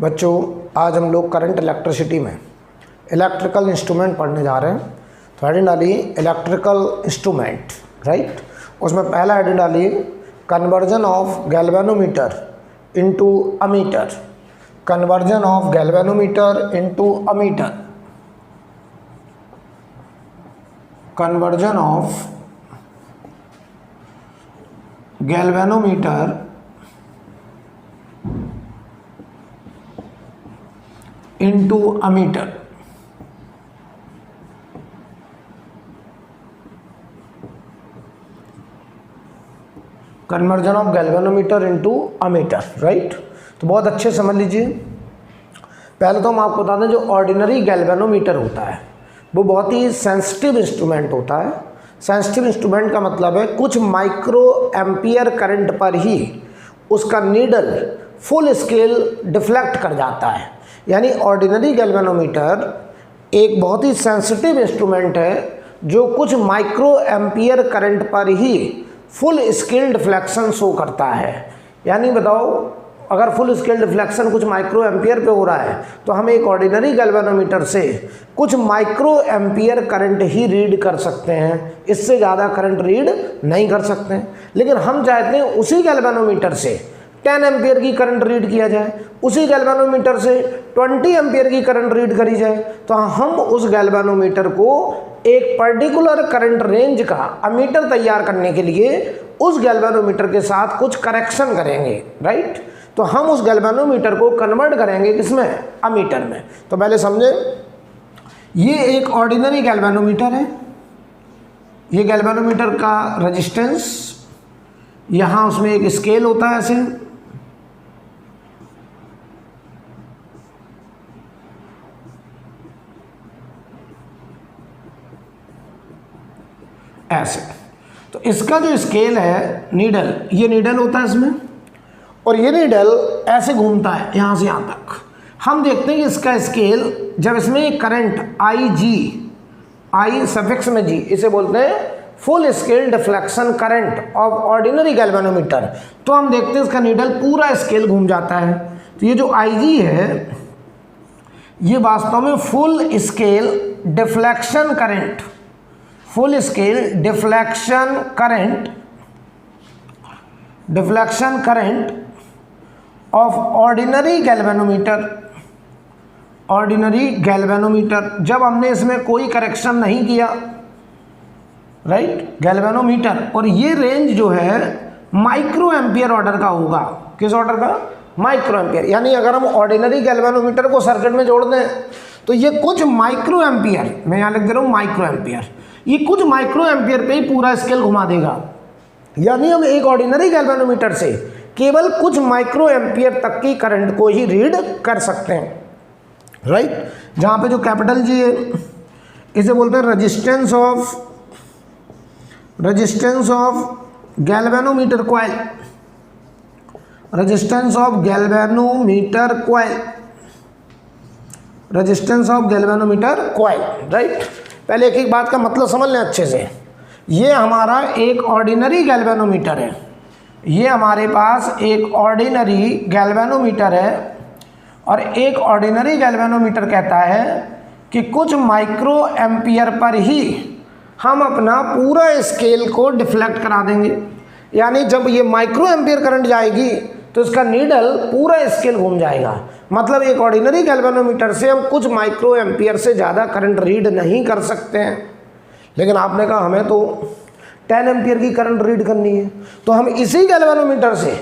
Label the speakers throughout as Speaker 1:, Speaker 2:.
Speaker 1: बच्चों, आज हम लोग करंट इलेक्ट्रिसिटी में इलेक्ट्रिकल इंस्ट्रूमेंट पढ़ने जा रहे हैं। तो हेडिंग डालिए इलेक्ट्रिकल इंस्ट्रूमेंट, राइट। उसमें पहला हेडिंग डालिए conversion of galvanometer into ammeter. Conversion of galvanometer into ammeter. Conversion of galvanometer into ammeter. Conversion of galvanometer into ammeter, right. तो बहुत अच्छे समझ लीजिए। पहले तो हम आपको बता दें, जो ऑर्डिनरी गैल्वेनोमीटर होता है वो बहुत ही सेंसिटिव इंस्ट्रूमेंट होता है। सेंसिटिव इंस्ट्रूमेंट का मतलब है कुछ माइक्रो एम्पियर करंट पर ही उसका नीडल फुल स्केल डिफ्लेक्ट कर जाता है। यानी ऑर्डिनरी गैल्वेनोमीटर एक बहुत ही सेंसिटिव इंस्ट्रूमेंट है जो कुछ माइक्रो एम्पियर करंट पर ही फुल स्केल डिफ्लेक्शन शो करता है। यानी बताओ, अगर फुल स्केल डिफ्लेक्शन कुछ माइक्रो एम्पियर पे हो रहा है तो हम एक ऑर्डिनरी गैल्वेनोमीटर से कुछ माइक्रो एम्पियर करंट ही रीड कर सकते हैं, इससे ज़्यादा करंट रीड नहीं कर सकते हैं। लेकिन हम चाहते हैं उसी गैल्वेनोमीटर से 10 एम्पियर की करंट रीड किया जाए, उसी गैल्वेनोमीटर से 20 एम्पियर की करंट रीड करी जाए। तो हम उस गैल्वेनोमीटर को एक पर्टिकुलर करंट रेंज का अमीटर तैयार करने के लिए उस गैल्वेनोमीटर के साथ कुछ करेक्शन करेंगे, राइट। तो हम उस गैल्वेनोमीटर को कन्वर्ट करेंगे किसमें? अमीटर में। तो पहले समझे, ये एक ऑर्डिनरी गैल्वेनोमीटर है। ये गैल्वेनोमीटर का रेजिस्टेंस, यहाँ उसमें एक स्केल होता है ऐसे। तो इसका जो स्केल है नीडल, ये नीडल होता है इसमें, और ये नीडल ऐसे घूमता है यहाँ से यहाँ तक। हम देखते हैं कि इसका स्केल, जब इसमें एक करंट आई सफिक्स में जी, इसे बोलते हैं full scale deflection current of ordinary galvanometer. तो हम देखते हैं इसका नीडल पूरा स्केल घूम जाता है। तो ये जो IG है ये वास्तव में full scale deflection current, full scale deflection current of ordinary galvanometer. जब हमने इसमें कोई करेक्शन नहीं किया, राइट, गैल्वेनोमीटर, और ये रेंज जो है माइक्रो एम्पियर ऑर्डर का होगा। किस ऑर्डर का? Micro ampere. यानी अगर हम ऑर्डिनरी गैल्वेनोमीटर को सर्किट में जोड़ दें तो ये कुछ माइक्रो एम्पियर, मैं यहाँ लिख दे रहा हूँ माइक्रो एम्पियर, ये कुछ माइक्रो एम्पियर पे ही पूरा स्केल घुमा देगा। यानी हम एक ऑर्डिनरी गैल्वेनोमीटर से केवल कुछ माइक्रो एम्पियर तक की करंट को ही रीड कर सकते हैं, राइट। जहाँ पे जो कैपिटल जी है इसे बोलते हैं resistance of galvanometer coil. Resistance of galvanometer coil, right. पहले एक बात का मतलब समझ लें अच्छे से। ये हमारा एक ऑर्डिनरी गैल्वेनोमीटर है, ये हमारे पास एक ऑर्डिनरी गैल्वेनोमीटर है, और एक ऑर्डिनरी गैल्वेनोमीटर कहता है कि कुछ माइक्रो एम्पियर पर ही हम अपना पूरा स्केल को डिफ्लेक्ट करा देंगे। यानी जब ये माइक्रो एम्पियर करंट जाएगी तो इसका नीडल पूरा स्केल घूम जाएगा। मतलब एक ऑर्डिनरी गैल्वेनोमीटर से हम कुछ माइक्रो एम्पियर से ज़्यादा करंट रीड नहीं कर सकते हैं। लेकिन आपने कहा हमें तो 10 एम्पियर की करंट रीड करनी है, तो हम इसी गैल्वेनोमीटर से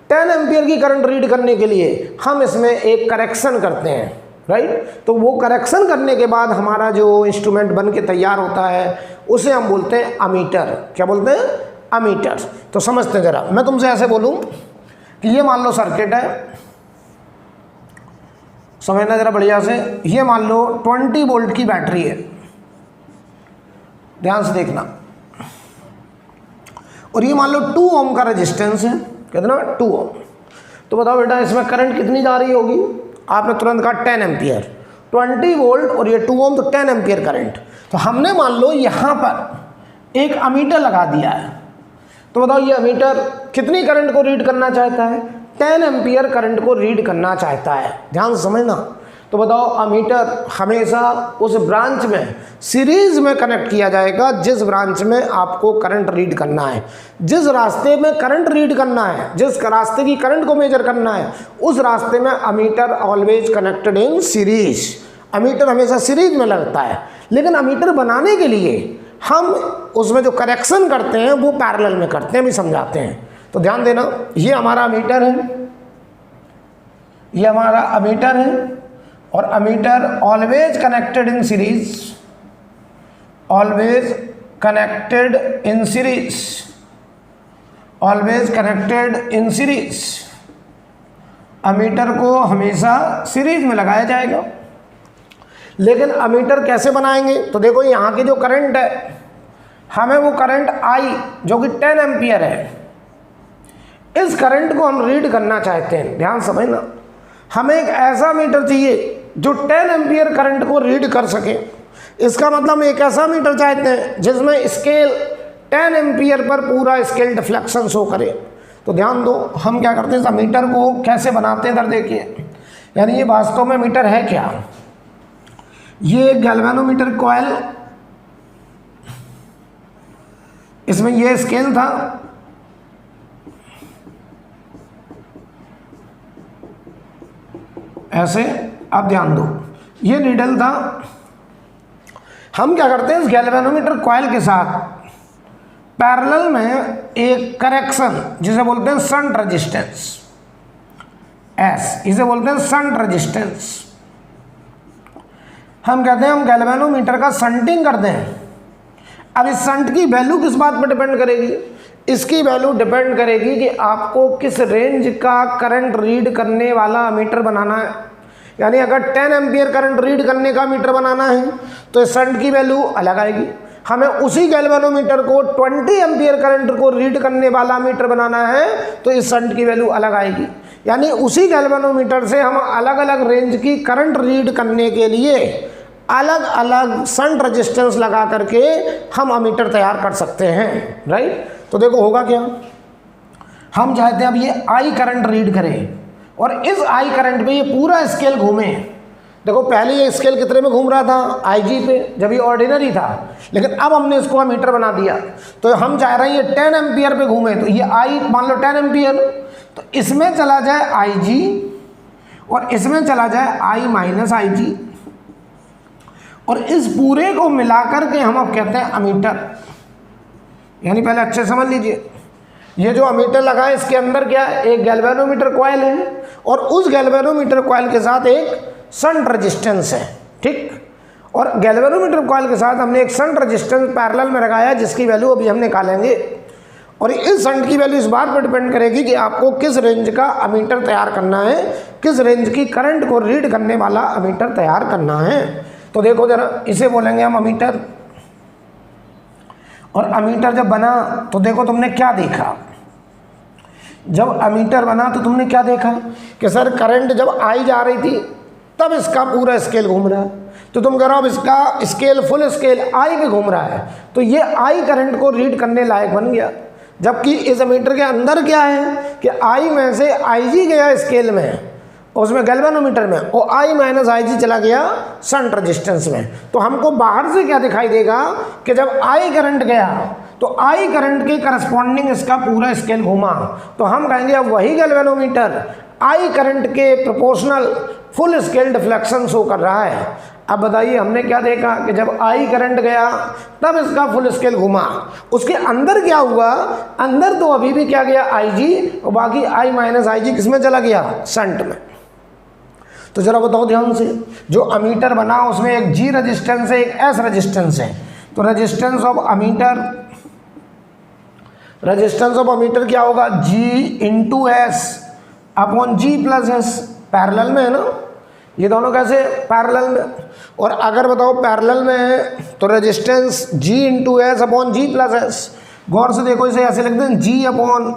Speaker 1: 10 एम्पियर की करंट रीड करने के लिए हम इसमें एक करेक्शन करते हैं, राइट। तो वो करेक्शन करने के बाद हमारा जो इंस्ट्रूमेंट बन के तैयार होता है उसे हम बोलते हैं अमीटर। क्या बोलते हैं? अमीटर। तो समझते हैं जरा। मैं तुमसे ऐसे बोलूँ कि ये मान लो सर्किट है, समझना जरा बढ़िया से। ये मान लो 20 वोल्ट की बैटरी है, ध्यान से देखना, और ये मान लो 2 ओम का रेजिस्टेंस है, कितना? 2 ओम। तो बताओ बेटा इसमें करंट कितनी जा रही होगी? आपने तुरंत कहा 10 एम्पियर। 20 वोल्ट और ये 2 ओम, तो 10 एम्पियर करंट। तो हमने मान लो यहाँ पर एक अमीटर लगा दिया है। तो बताओ ये अमीटर कितनी करंट को रीड करना चाहता है? 10 एम्पियर करंट को रीड करना चाहता है, ध्यान से समझना। तो बताओ अमीटर हमेशा उस ब्रांच में सीरीज में कनेक्ट किया जाएगा जिस ब्रांच में आपको करंट रीड करना है, जिस रास्ते में करंट रीड करना है, जिस रास्ते की करंट को मेजर करना है, उस रास्ते में ammeter always connected in series. Ammeter हमेशा सीरीज में लगता है, लेकिन अमीटर बनाने के लिए हम उसमें जो करेक्शन करते हैं वो पैरेलल में करते हैं, भी समझाते हैं। तो ध्यान देना, ये हमारा अमीटर है, ये हमारा अमीटर है, और ammeter always connected in series, always connected in series, always connected in series. Ammeter को हमेशा सीरीज में लगाया जाएगा। लेकिन अमीटर कैसे बनाएंगे? तो देखो यहाँ की जो करंट है, हमें वो करंट आई जो कि 10 एम्पियर है, इस करंट को हम रीड करना चाहते हैं। ध्यान समझना, हमें एक ऐसा मीटर चाहिए जो 10 एम्पियर करंट को रीड कर सके। इसका मतलब हम एक ऐसा मीटर चाहते हैं जिसमें स्केल 10 एम्पियर पर पूरा स्केल डिफ्लेक्शन शो करे। तो ध्यान दो, हम क्या करते हैं, मीटर को कैसे बनाते हैं, इधर देखिए। यानी ये वास्तव में मीटर है क्या? ये एक गैल्वेनोमीटर कॉइल, इसमें ये स्केल था, ऐसे। अब ध्यान दो, ये नीडल था। हम क्या करते हैं, इस गैल्वेनोमीटर कॉइल के साथ पैरेलल में एक करेक्शन, जिसे बोलते हैं शंट रेजिस्टेंस, एस, इसे बोलते हैं शंट रेजिस्टेंस। हम कहते हैं हम गैल्वेनोमीटर का शंटिंग करते हैं। अब इस शंट की वैल्यू किस बात पर डिपेंड करेगी? इसकी वैल्यू डिपेंड करेगी कि आपको किस रेंज का करंट रीड करने वाला मीटर बनाना है। यानी अगर 10 एम्पियर करंट रीड करने का मीटर बनाना है तो इस शंट की वैल्यू अलग आएगी। हमें उसी गैल्वेनोमीटर को 20 एम्पियर करंट को रीड करने वाला मीटर बनाना है तो इस शंट की वैल्यू अलग आएगी। यानी उसी गैल्वेनोमीटर से हम अलग अलग रेंज की करंट रीड करने के लिए अलग अलग शंट रेजिस्टेंस लगा करके हम अमीटर तैयार कर सकते हैं, राइट। तो देखो होगा क्या, हम चाहते हैं अब ये आई करंट रीड करें और इस आई करंट पे ये पूरा स्केल घूमे। देखो पहले ये स्केल कितने में घूम रहा था, आई जी पे, जब ये ऑर्डिनरी था, लेकिन अब हमने इसको अमीटर बना दिया तो हम चाह रहे हैं ये 10 एम्पियर पे घूमे। तो ये आई मान लो 10 एम्पियर, तो इसमें चला जाए आई जी और इसमें चला जाए आई माइनस आई जी, और इस पूरे को मिलाकर के हम अब कहते हैं अमीटर। यानी पहले अच्छे समझ लीजिए, ये जो अमीटर लगा है इसके अंदर क्या है, एक गैल्वेनोमीटर कॉइल है और उस गैल्वेनोमीटर कॉइल के साथ एक शंट रेजिस्टेंस है, ठीक। और गैल्वेनोमीटर कॉइल के साथ हमने एक शंट रेजिस्टेंस पैरेलल में लगाया जिसकी वैल्यू अभी हम निकालेंगे। और इस शंट की वैल्यू इस बात पर डिपेंड करेगी कि आपको किस रेंज का अमीटर तैयार करना है, किस रेंज की करंट को रीड करने वाला अमीटर तैयार करना है। तो देखो जरा, इसे बोलेंगे हम अमीटर। और अमीटर जब बना तो देखो तुमने क्या देखा, जब अमीटर बना तो तुमने क्या देखा कि सर करंट जब आई जा रही थी तब इसका पूरा स्केल घूम रहा है। तो तुम कह रहे हो अब इसका स्केल फुल स्केल आई पे घूम रहा है, तो ये आई करंट को रीड करने लायक बन गया। जबकि इस अमीटर के अंदर क्या है कि आई में से आई जी गया स्केल में, उसमें गैल्वेनोमीटर में, और आई माइनस आई जी चला गया शंट रेजिस्टेंस में। तो हमको बाहर से क्या दिखाई देगा कि जब आई करंट गया तो आई करंट के करस्पॉन्डिंग इसका पूरा स्केल घूमा। तो हम कहेंगे अब वही गैल्वेनोमीटर आई करंट के proportional full scale deflection show कर रहा है। अब बताइए हमने क्या देखा कि जब आई करंट गया तब इसका फुल स्केल घुमा, उसके अंदर क्या हुआ, अंदर तो अभी भी क्या गया आई जी, और बाकी आई माइनस आई जी किसमें चला गया, शंट में। तो जरा बताओ ध्यान से, जो अमीटर बना उसमें एक जी रेजिस्टेंस है, एक एस रेजिस्टेंस है। तो resistance of ammeter, resistance of ammeter क्या होगा, जी इंटू एस अपॉन जी प्लस एस। पैरेलल में है ना, ये दोनों कैसे पैरेलल में। और अगर बताओ पैरेलल में है तो रेजिस्टेंस जी इंटू एस अपॉन जी प्लस एस। गौर से देखो, इसे ऐसे लिखते हैं जी अपॉन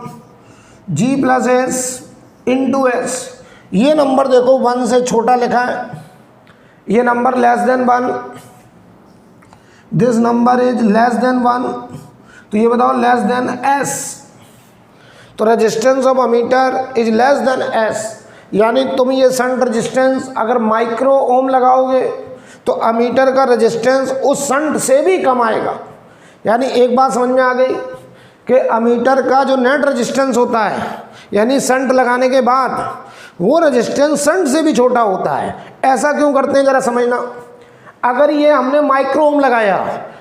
Speaker 1: जी प्लस एस इंटू एस। ये नंबर देखो 1 से छोटा लिखा है, ये number less than 1, this number is less than 1। तो ये बताओ लेस देन एस, तो resistance of ammeter is less than S, यानी तुम ये शंट रेजिस्टेंस अगर माइक्रो ओम लगाओगे तो अमीटर का रेजिस्टेंस उस शंट से भी कम आएगा। यानी एक बात समझ में आ गई कि अमीटर का जो नेट रेजिस्टेंस होता है, यानी शंट लगाने के बाद वो रेजिस्टेंस शंट से भी छोटा होता है। ऐसा क्यों करते हैं ज़रा समझना। अगर ये हमने माइक्रो ओम लगाया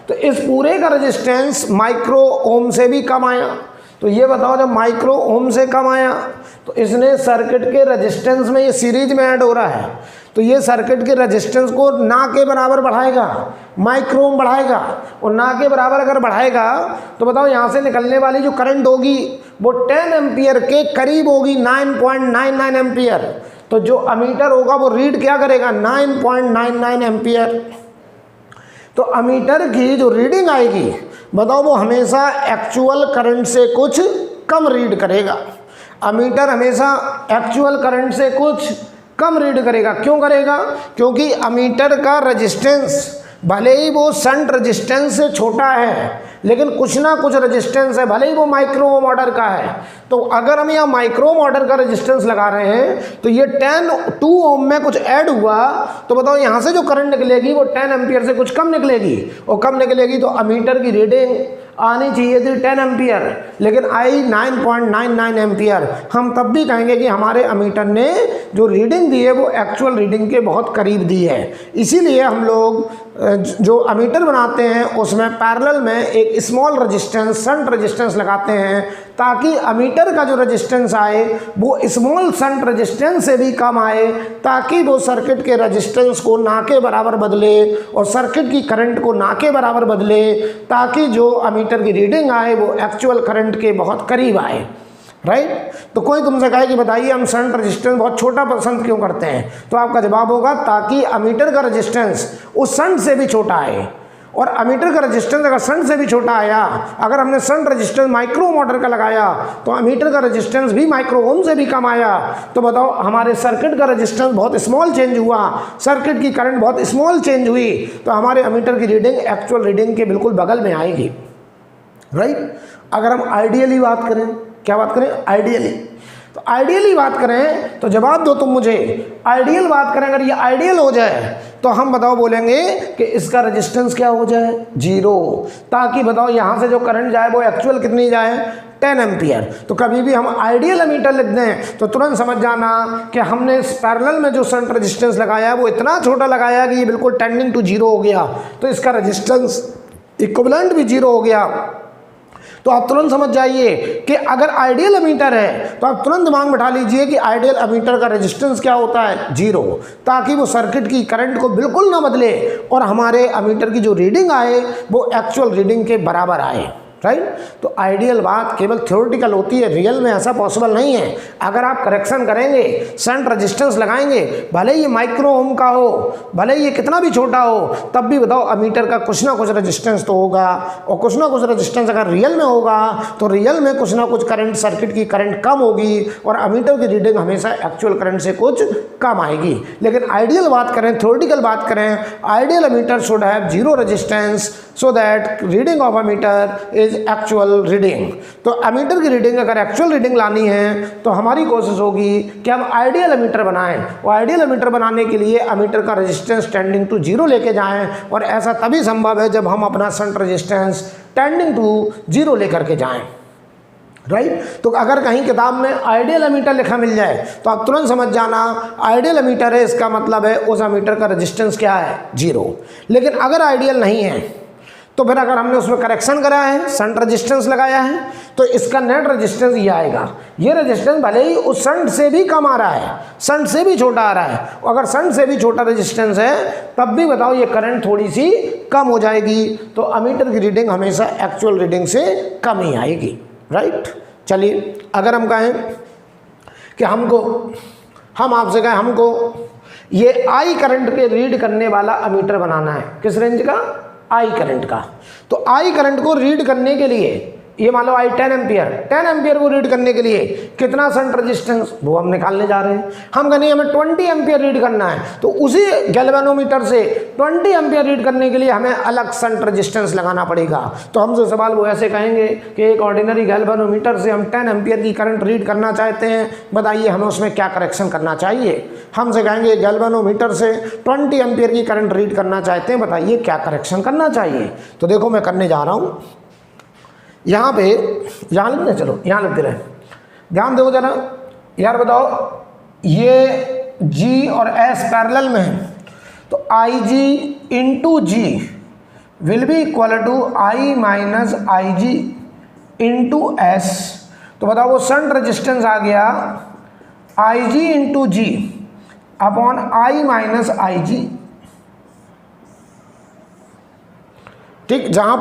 Speaker 1: तो इस पूरे का रेजिस्टेंस माइक्रो ओम से भी कम आया। तो ये बताओ जब माइक्रो ओम से कम आया तो इसने सर्किट के रेजिस्टेंस में, ये सीरीज में ऐड हो रहा है, तो ये सर्किट के रेजिस्टेंस को ना के बराबर बढ़ाएगा, माइक्रो ओम बढ़ाएगा। और ना के बराबर अगर बढ़ाएगा तो बताओ यहाँ से निकलने वाली जो करंट होगी वो 10 एम्पियर के करीब होगी, 9.99 एम्पियर। तो जो अमीटर होगा वो रीड क्या करेगा, 9.99 एम्पियर। तो अमीटर की जो रीडिंग आएगी बताओ वो हमेशा एक्चुअल करंट से कुछ कम रीड करेगा। अमीटर हमेशा एक्चुअल करंट से कुछ कम रीड करेगा। क्यों करेगा? क्योंकि अमीटर का रेजिस्टेंस भले ही वो शंट रेजिस्टेंस से छोटा है लेकिन कुछ ना कुछ रेजिस्टेंस है, भले ही वो माइक्रो ओम ऑर्डर का है। तो अगर हम यहाँ माइक्रो ओम ऑर्डर का रेजिस्टेंस लगा रहे हैं तो ये 2 ओम में कुछ ऐड हुआ तो बताओ यहाँ से जो करंट निकलेगी वो 10 एम्पियर से कुछ कम निकलेगी। और कम निकलेगी तो अमीटर की रीडिंग आनी चाहिए थी 10 एम्पियर, लेकिन आई 9.99 एम्पियर। हम तब भी कहेंगे कि हमारे अमीटर ने जो रीडिंग दी है वो एक्चुअल रीडिंग के बहुत करीब दी है। इसीलिए हम लोग जो अमीटर बनाते हैं उसमें पैरेलल में एक स्मॉल रेजिस्टेंस, शंट रेजिस्टेंस लगाते हैं ताकि अमीटर का जो रेजिस्टेंस आए वो स्मॉल शंट रेजिस्टेंस से भी कम आए, ताकि वो सर्किट के रेजिस्टेंस को ना के बराबर बदले और सर्किट की करंट को ना के बराबर बदले, ताकि जो अमीटर की रीडिंग आए वो एक्चुअल करंट के बहुत करीब आए। राइट? तो कोई तुमसे कहे कि बताइए हम शंट रेजिस्टेंस बहुत छोटा पसंद क्यों करते हैं, तो आपका जवाब होगा ताकि अमीटर का रेजिस्टेंस उस शंट से भी छोटा आए। और अमीटर का रेजिस्टेंस अगर शंट से भी छोटा आया, अगर हमने shunt resistance micro ohm order का लगाया तो अमीटर का रेजिस्टेंस भी माइक्रो ओम से भी कम आया, तो बताओ हमारे सर्किट का रेजिस्टेंस बहुत स्मॉल चेंज हुआ, सर्किट की करंट बहुत स्मॉल चेंज हुई, तो हमारे अमीटर की रीडिंग एक्चुअल रीडिंग के बिल्कुल बगल में आएगी। राइट? अगर हम आइडियली बात करें, क्या बात करें? आइडियली। तो आइडियली बात करें तो जवाब दो तुम मुझे। आइडियल बात करें, अगर ये आइडियल हो जाए तो हम बताओ बोलेंगे कि इसका रेजिस्टेंस क्या हो जाए? 0, ताकि बताओ यहाँ से जो करंट जाए वो एक्चुअल कितनी जाए? 10 एम्पियर। तो कभी भी हम आइडियल अमीटर लिख दें तो तुरंत समझ जाना कि हमने पैरेलल में जो शंट रेजिस्टेंस लगाया है वो इतना छोटा लगाया कि ये बिल्कुल टेंडिंग टू 0 हो गया, तो इसका रेजिस्टेंस इक्विवेलेंट भी 0 हो गया। तो आप तुरंत समझ जाइए कि अगर आइडियल अमीटर है तो आप तुरंत दिमाग में बैठा लीजिए कि आइडियल अमीटर का रेजिस्टेंस क्या होता है? 0, ताकि वो सर्किट की करंट को बिल्कुल ना बदले और हमारे अमीटर की जो रीडिंग आए वो एक्चुअल रीडिंग के बराबर आए। राइट? तो आइडियल बात केवल थ्योरेटिकल होती है, रियल में ऐसा पॉसिबल नहीं है। अगर आप करेक्शन करेंगे, शंट रेजिस्टेंस लगाएंगे, भले ये माइक्रो ओम का हो, भले ये कितना भी छोटा हो, तब भी बताओ अमीटर का कुछ ना कुछ रेजिस्टेंस तो होगा, और कुछ ना कुछ रेजिस्टेंस अगर रियल में होगा तो रियल में कुछ ना कुछ करंट, सर्किट की करंट कम होगी और अमीटर की रीडिंग हमेशा एक्चुअल करंट से कुछ कम आएगी। लेकिन आइडियल बात करें, थ्योरेटिकल बात करें, ideal ammeter should have 0 resistance so that reading of ammeter is actual reading. तो अमीटर की रीडिंग अगर एक्चुअल रीडिंग लानी है तो हमारी कोशिश होगी कि हम आइडियल अमीटर बनाएं, और आइडियल अमीटर बनाने के लिए अमीटर का रेजिस्टेंस टेंडिंग टू 0 लेके जाएं, और ऐसा तभी संभव है जब हम अपना शंट रेजिस्टेंस टेंडिंग टू 0 लेकर के जाएं। राइट? तो अगर कहीं किताब में आइडियल अमीटर लिखा मिल जाए तो आप तुरंत समझ जाना आइडियल अमीटर है, इसका मतलब है उस अमीटर का रेजिस्टेंस क्या है? 0। लेकिन अगर आइडियल नहीं है तो फिर अगर हमने उसमें करेक्शन करा है, शंट रेजिस्टेंस लगाया है, तो इसका नेट रेजिस्टेंस ये आएगा। ये रेजिस्टेंस भले ही उस शंट से भी कम आ रहा है, शंट से भी छोटा आ रहा है, और अगर शंट से भी छोटा रेजिस्टेंस है तब भी बताओ ये करंट थोड़ी सी कम हो जाएगी, तो अमीटर की रीडिंग हमेशा एक्चुअल रीडिंग से कम ही आएगी। राइट? चलिए, अगर हम कहें कि हम आपसे कहें हमको ये आई करंट के रीड करने वाला अमीटर बनाना है, किस रेंज का? आई करंट का। तो आई करंट को रीड करने के लिए ये मान लो आई 10 एम्पियर, 10 एम्पियर को रीड करने के लिए कितना शंट रेजिस्टेंस वो हम निकालने जा रहे हैं। हम कहेंगे हमें 20 एम्पियर रीड करना है, तो उसी गैल्वेनोमीटर से 20 एम्पियर रीड करने के लिए हमें अलग शंट रेजिस्टेंस लगाना पड़ेगा। तो हमसे सवाल वो ऐसे कहेंगे कि एक ऑर्डिनरी गैल्वेनोमीटर से हम 10 एम्पियर की करंट रीड करना चाहते हैं, बताइए हमें उसमें क्या करेक्शन करना चाहिए। हमसे कहेंगे गैल्वेनोमीटर से 20 एम्पियर की करंट रीड करना चाहते हैं, बताइए क्या करेक्शन करना चाहिए। तो देखो मैं करने जा रहा हूँ, यहाँ पे यहाँ लिखते, चलो यहाँ लिखते रहे, ध्यान दो जरा यार। बताओ ये G और S पैरेलल में है, तो IG into G will be equal to I minus IG into S. तो बताओ वो शंट रेजिस्टेंस आ गया IG into G upon I minus IG। ठीक, जहाँ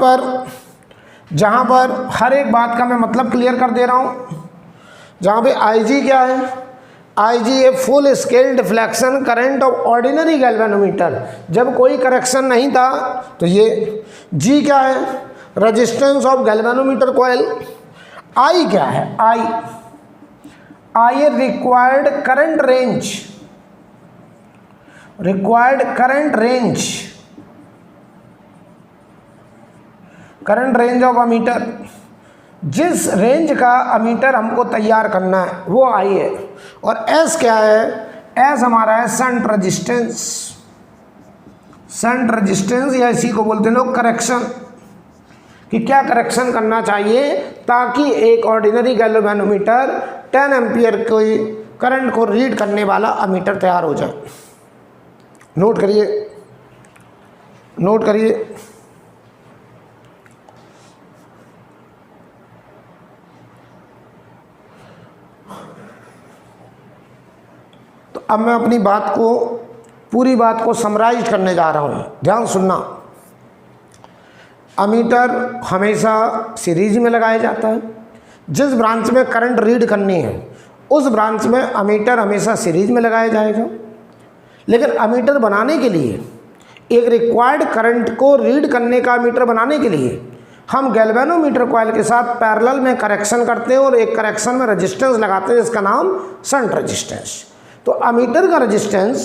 Speaker 1: पर हर एक बात का मैं मतलब क्लियर कर दे रहा हूँ। जहाँ पे IG क्या है, IG a full scale deflection current of ordinary galvanometer, जब कोई करेक्शन नहीं था। तो ये G क्या है, resistance of galvanometer coil. I क्या है, I A required current range of ammeter, जिस रेंज का अमीटर हमको तैयार करना है वो I है। और S क्या है, S हमारा है शंट रेजिस्टेंस या इसी को बोलते हैं लोग करेक्शन, कि क्या करेक्शन करना चाहिए ताकि एक ऑर्डिनरी गैल्वेनोमीटर 10 एम्पियर कोई करंट को रीड करने वाला अमीटर तैयार हो जाए। नोट करिए। अब मैं अपनी पूरी बात को समराइज करने जा रहा हूँ, ध्यान सुनना। अमीटर हमेशा सीरीज में लगाया जाता है, जिस ब्रांच में करंट रीड करनी है उस ब्रांच में अमीटर हमेशा सीरीज में लगाया जाएगा। लेकिन अमीटर बनाने के लिए, एक रिक्वायर्ड करंट को रीड करने का अमीटर बनाने के लिए हम गैल्वेनोमीटर कॉइल के साथ पैरेलल में करेक्शन करते हैं और एक करेक्शन में रेजिस्टेंस लगाते हैं, जिसका नाम शंट रेजिस्टेंस। तो अमीटर का रेजिस्टेंस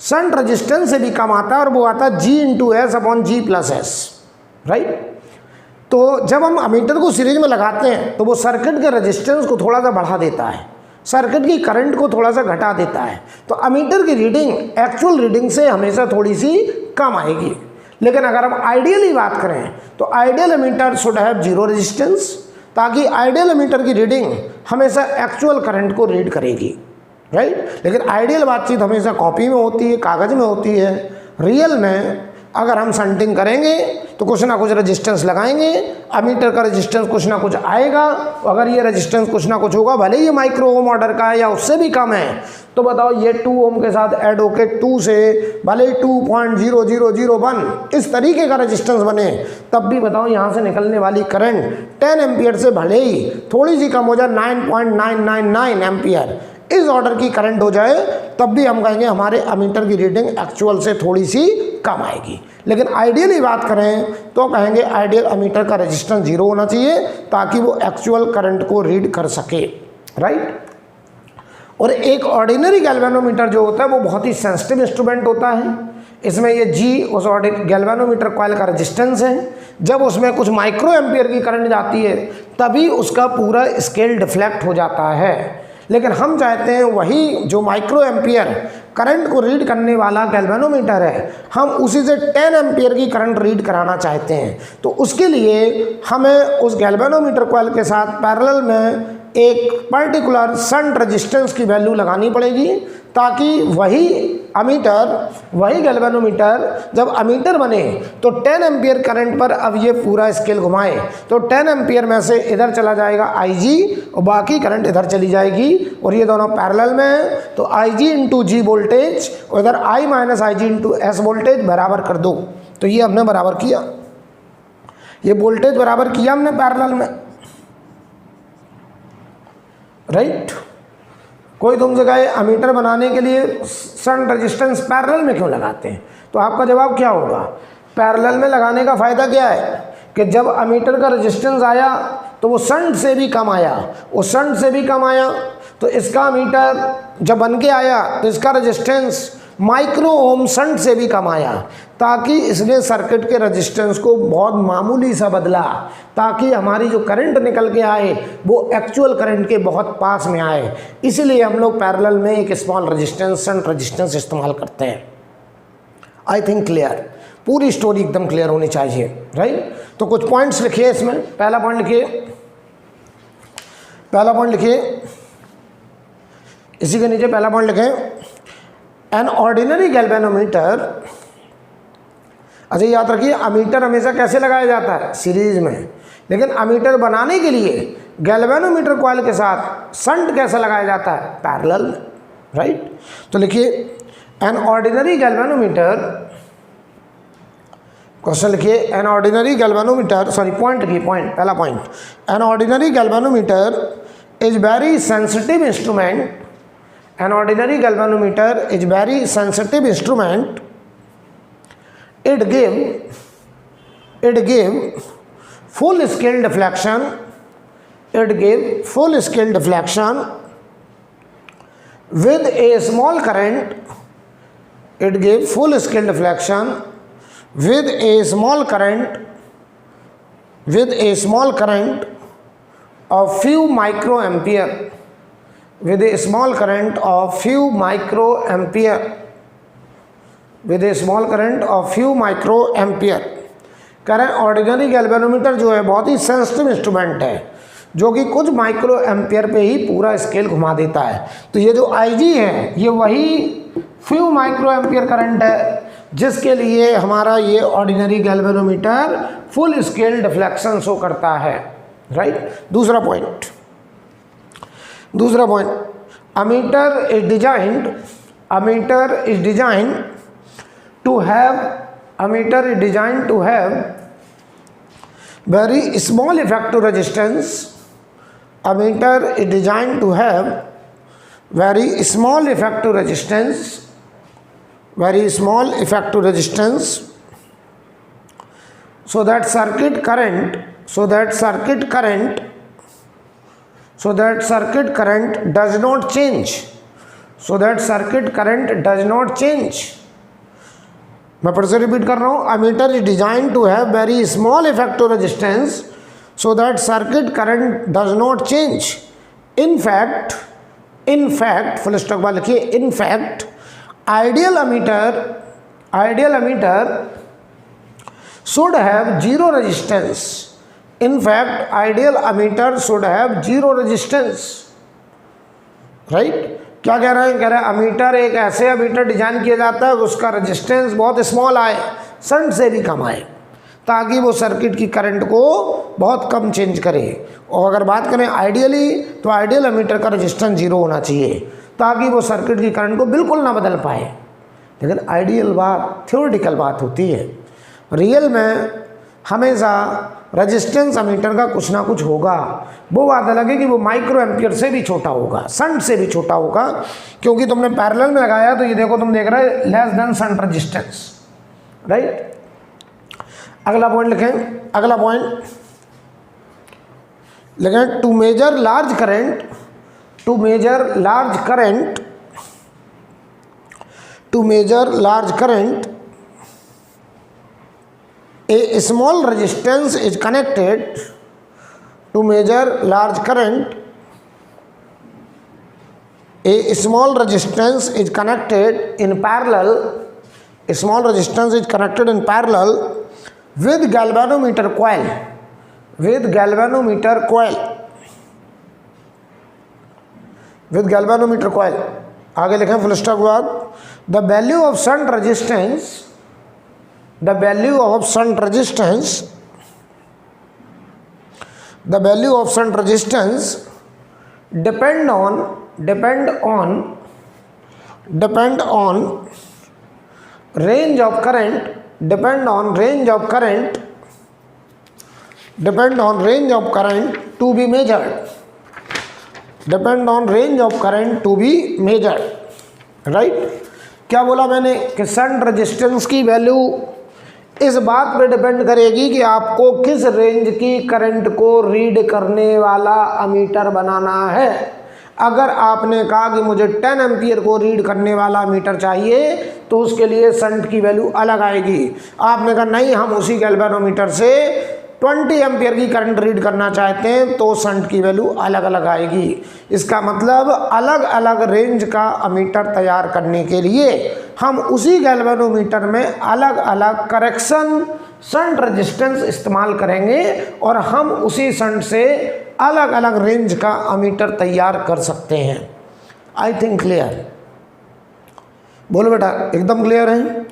Speaker 1: शंट रेजिस्टेंस से भी कम आता है और वो आता है G into S upon G plus S, right. तो जब हम अमीटर को सीरीज में लगाते हैं तो वो सर्किट के रेजिस्टेंस को थोड़ा सा बढ़ा देता है, सर्किट की करंट को थोड़ा सा घटा देता है। तो अमीटर की रीडिंग एक्चुअल रीडिंग से हमेशा थोड़ी सी कम आएगी। लेकिन अगर हम आइडियली बात करें तो ideal ammeter should have zero resistance, ताकि आइडियल अमीटर की रीडिंग हमेशा एक्चुअल करंट को रीड करेगी, राइट। लेकिन आइडियल बातचीत हमेशा कॉपी में होती है, कागज़ में होती है। रियल में अगर हम शंटिंग करेंगे तो कुछ ना कुछ रेजिस्टेंस लगाएंगे, अमीटर का रेजिस्टेंस कुछ ना कुछ आएगा। अगर ये रेजिस्टेंस कुछ ना कुछ होगा, भले ये माइक्रो ओम ऑर्डर का है या उससे भी कम है, तो बताओ ये 2 ओम के साथ ऐड होके 2 से भले 2.0001 इस तरीके का रेजिस्टेंस बने, तब भी बताओ यहाँ से निकलने वाली करंट 10 एम्पियर से भले ही थोड़ी सी कम हो जाए, 9.999 एम्पियर इस ऑर्डर की करंट हो जाए, तब भी हम कहेंगे हमारे अमीटर की रीडिंग एक्चुअल से थोड़ी सी कम आएगी। लेकिन आइडियली बात करें तो कहेंगे आइडियल अमीटर का रेजिस्टेंस 0 होना चाहिए, ताकि वो एक्चुअल करंट को रीड कर सके, राइट। और एक ऑर्डिनरी गैल्वेनोमीटर जो होता है वो बहुत ही सेंसिटिव इंस्ट्रूमेंट होता है। इसमें ये G उस गैल्वेनोमीटर कॉइल का रेजिस्टेंस है। जब उसमें कुछ माइक्रो एम्पियर की करंट जाती है तभी उसका पूरा स्केल डिफ्लेक्ट हो जाता है। लेकिन हम चाहते हैं वही जो माइक्रो एम्पियर करंट को रीड करने वाला गैल्वेनोमीटर है, हम उसी से 10 एम्पियर की करंट रीड कराना चाहते हैं। तो उसके लिए हमें उस गैल्वेनोमीटर कॉइल के साथ पैरेलल में एक पर्टिकुलर शंट रेजिस्टेंस की वैल्यू लगानी पड़ेगी, ताकि वही गैल्वेनोमीटर जब अमीटर बने तो 10 एम्पियर करंट पर अब ये पूरा स्केल घुमाए तो 10 एम्पियर में से इधर चला जाएगा IG और बाकी करंट इधर चली जाएगी, और ये दोनों पैरेलल में है। तो IG इंटू G वोल्टेज और इधर I minus IG into S voltage बराबर कर दो। तो ये हमने बराबर किया, ये वोल्टेज बराबर किया हमने पैरेलल में, राइट। कोई तुमसे कहे अमीटर बनाने के लिए शंट रेजिस्टेंस पैरेलल में क्यों लगाते हैं, तो आपका जवाब क्या होगा? पैरेलल में लगाने का फ़ायदा क्या है कि जब अमीटर का रेजिस्टेंस आया तो वो शंट से भी कम आया, वो शंट से भी कम आया, तो इसका मीटर जब बन के आया तो इसका रेजिस्टेंस माइक्रो ओम शंट से भी कम आया, ताकि इसने सर्किट के रेजिस्टेंस को बहुत मामूली सा बदला, ताकि हमारी जो करंट निकल के आए वो एक्चुअल करंट के बहुत पास में आए। इसीलिए हम लोग पैरेलल में एक स्मॉल रेजिस्टेंस शंट रेजिस्टेंस इस्तेमाल करते हैं। आई थिंक क्लियर, पूरी स्टोरी एकदम क्लियर होनी चाहिए, राइट। तो कुछ पॉइंट्स लिखिए इसमें। पहला पॉइंट लिखिए, इसी के नीचे पहला पॉइंट लिखें, एन ऑर्डिनरी गैल्वेनोमीटर। अच्छा याद रखिए, अमीटर हमेशा कैसे लगाया जाता है, सीरीज में, लेकिन अमीटर बनाने के लिए गैल्वेनोमीटर कॉइल के साथ शंट कैसे लगाया जाता है, पैरेलल में, राइट। तो लिखिए एन ऑर्डिनरी गैल्वेनोमीटर, क्वेश्चन लिखिए, an ordinary galvanometer, sorry point लिखिए, पहला point, an ordinary galvanometer is very sensitive instrument, an ordinary galvanometer is very sensitive instrument. It give full scale deflection, with a small current. It give full scale deflection with a small current of few microampere, with a small current of few microampere। करें ordinary galvanometer जो है बहुत ही sensitive instrument है, जो कि कुछ micro ampere पे ही पूरा स्केल घुमा देता है। तो ये जो IG है ये वही फ्यू माइक्रो एम्पियर करंट है जिसके लिए हमारा ये ordinary galvanometer full scale deflection show करता है, राइट। दूसरा point, ammeter is designed to have very small effective resistance. Ammeter is designed to have very small effective resistance, so that circuit current does not change। मैं फिर से repeat कर रहा हूँ, ammeter is design to have very small effective resistance so that circuit current does not change. In fact full stop बाद लिखिए, in fact ideal ammeter should have zero resistance. In fact, ideal ammeter should have zero resistance, right? क्या कह रहे हैं, कह रहे हैं ammeter एक ऐसे अमीटर डिजाइन किया जाता है उसका रेजिस्टेंस बहुत स्मॉल आए, शंट से भी कम आए, ताकि वो सर्किट की करंट को बहुत कम चेंज करे। और अगर बात करें आइडियली, तो आइडियल अमीटर का रेजिस्टेंस जीरो होना चाहिए ताकि वो सर्किट की करंट को बिल्कुल ना बदल पाए। लेकिन आइडियल बात थ्योरेटिकल बात होती है, रियल में हमेशा रेजिस्टेंस अमीटर का कुछ ना कुछ होगा। वो बात अलग है कि वो माइक्रो एम्पियर से भी छोटा होगा, शंट से भी छोटा होगा, क्योंकि तुमने पैरेलल में लगाया तो ये देखो तुम देख रहे less than shunt resistance, right. अगला पॉइंट लिखें, to measure large current a small resistance is connected to measure large current. A small resistance is connected in parallel. A small resistance is connected in parallel with galvanometer coil. आगे लिखें full stop के बाद, the value of shunt resistance depend on range of current to be measured, right। क्या बोला मैंने कि shunt resistance की value इस बात पे डिपेंड करेगी कि आपको किस रेंज की करंट को रीड करने वाला अमीटर बनाना है। अगर आपने कहा कि मुझे 10 एम्पियर को रीड करने वाला मीटर चाहिए तो उसके लिए शंट की वैल्यू अलग आएगी। आपने कहा नहीं, हम उसी गैल्वेनोमीटर से 20 एम्पियर की करंट रीड करना चाहते हैं तो शंट की वैल्यू अलग अलग आएगी। इसका मतलब अलग अलग रेंज का अमीटर तैयार करने के लिए हम उसी गैल्वेनोमीटर में अलग अलग करेक्शन शंट रेजिस्टेंस इस्तेमाल करेंगे और हम उसी शंट से अलग अलग रेंज का अमीटर तैयार कर सकते हैं। I think clear? बोलो बेटा, एकदम क्लियर है?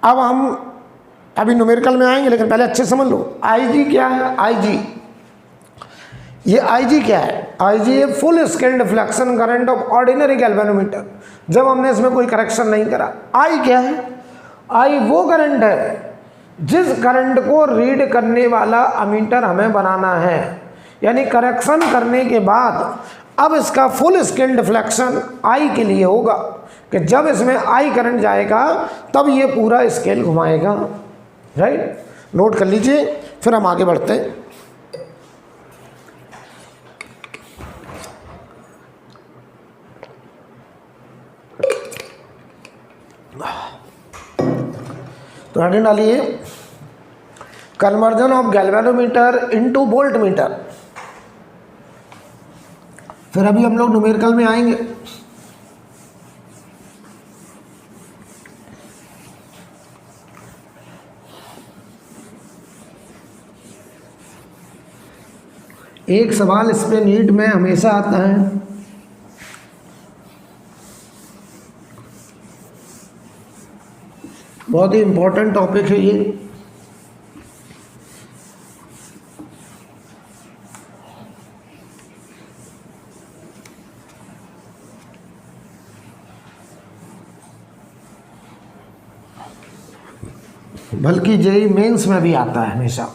Speaker 1: अब हम अभी न्यूमेरिकल में आएंगे, लेकिन पहले अच्छे समझ लो आईजी क्या है। आईजी, ये आईजी क्या है? आईजी है full scale deflection current of ordinary galvanometer, जब हमने इसमें कोई करेक्शन नहीं करा। आई क्या है? आई वो करंट है जिस करंट को रीड करने वाला अमीटर हमें बनाना है, यानी करेक्शन करने के बाद अब इसका फुल स्केल डिफ्लेक्शन आई के लिए होगा कि जब इसमें आई करंट जाएगा तब ये पूरा स्केल घुमाएगा। राइट? नोट कर लीजिए, फिर हम आगे बढ़ते हैं। तो हेडिंग डालिए conversion of galvanometer into volt meter. फिर अभी हम लोग न्यूमेरिकल में आएंगे। एक सवाल इसमें नीट में हमेशा आता है, बहुत ही इम्पोर्टेंट टॉपिक है ये। बल्कि जेईई मेंस में भी आता है हमेशा।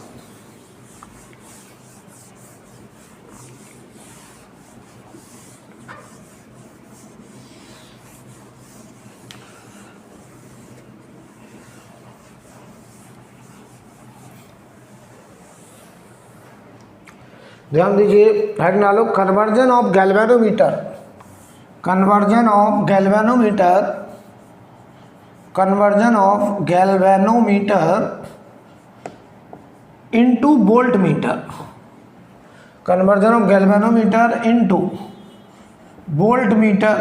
Speaker 1: ध्यान दीजिए, हेड डालो conversion of galvanometer, conversion of galvanometer, conversion of galvanometer into volt meter, conversion of galvanometer into volt meter,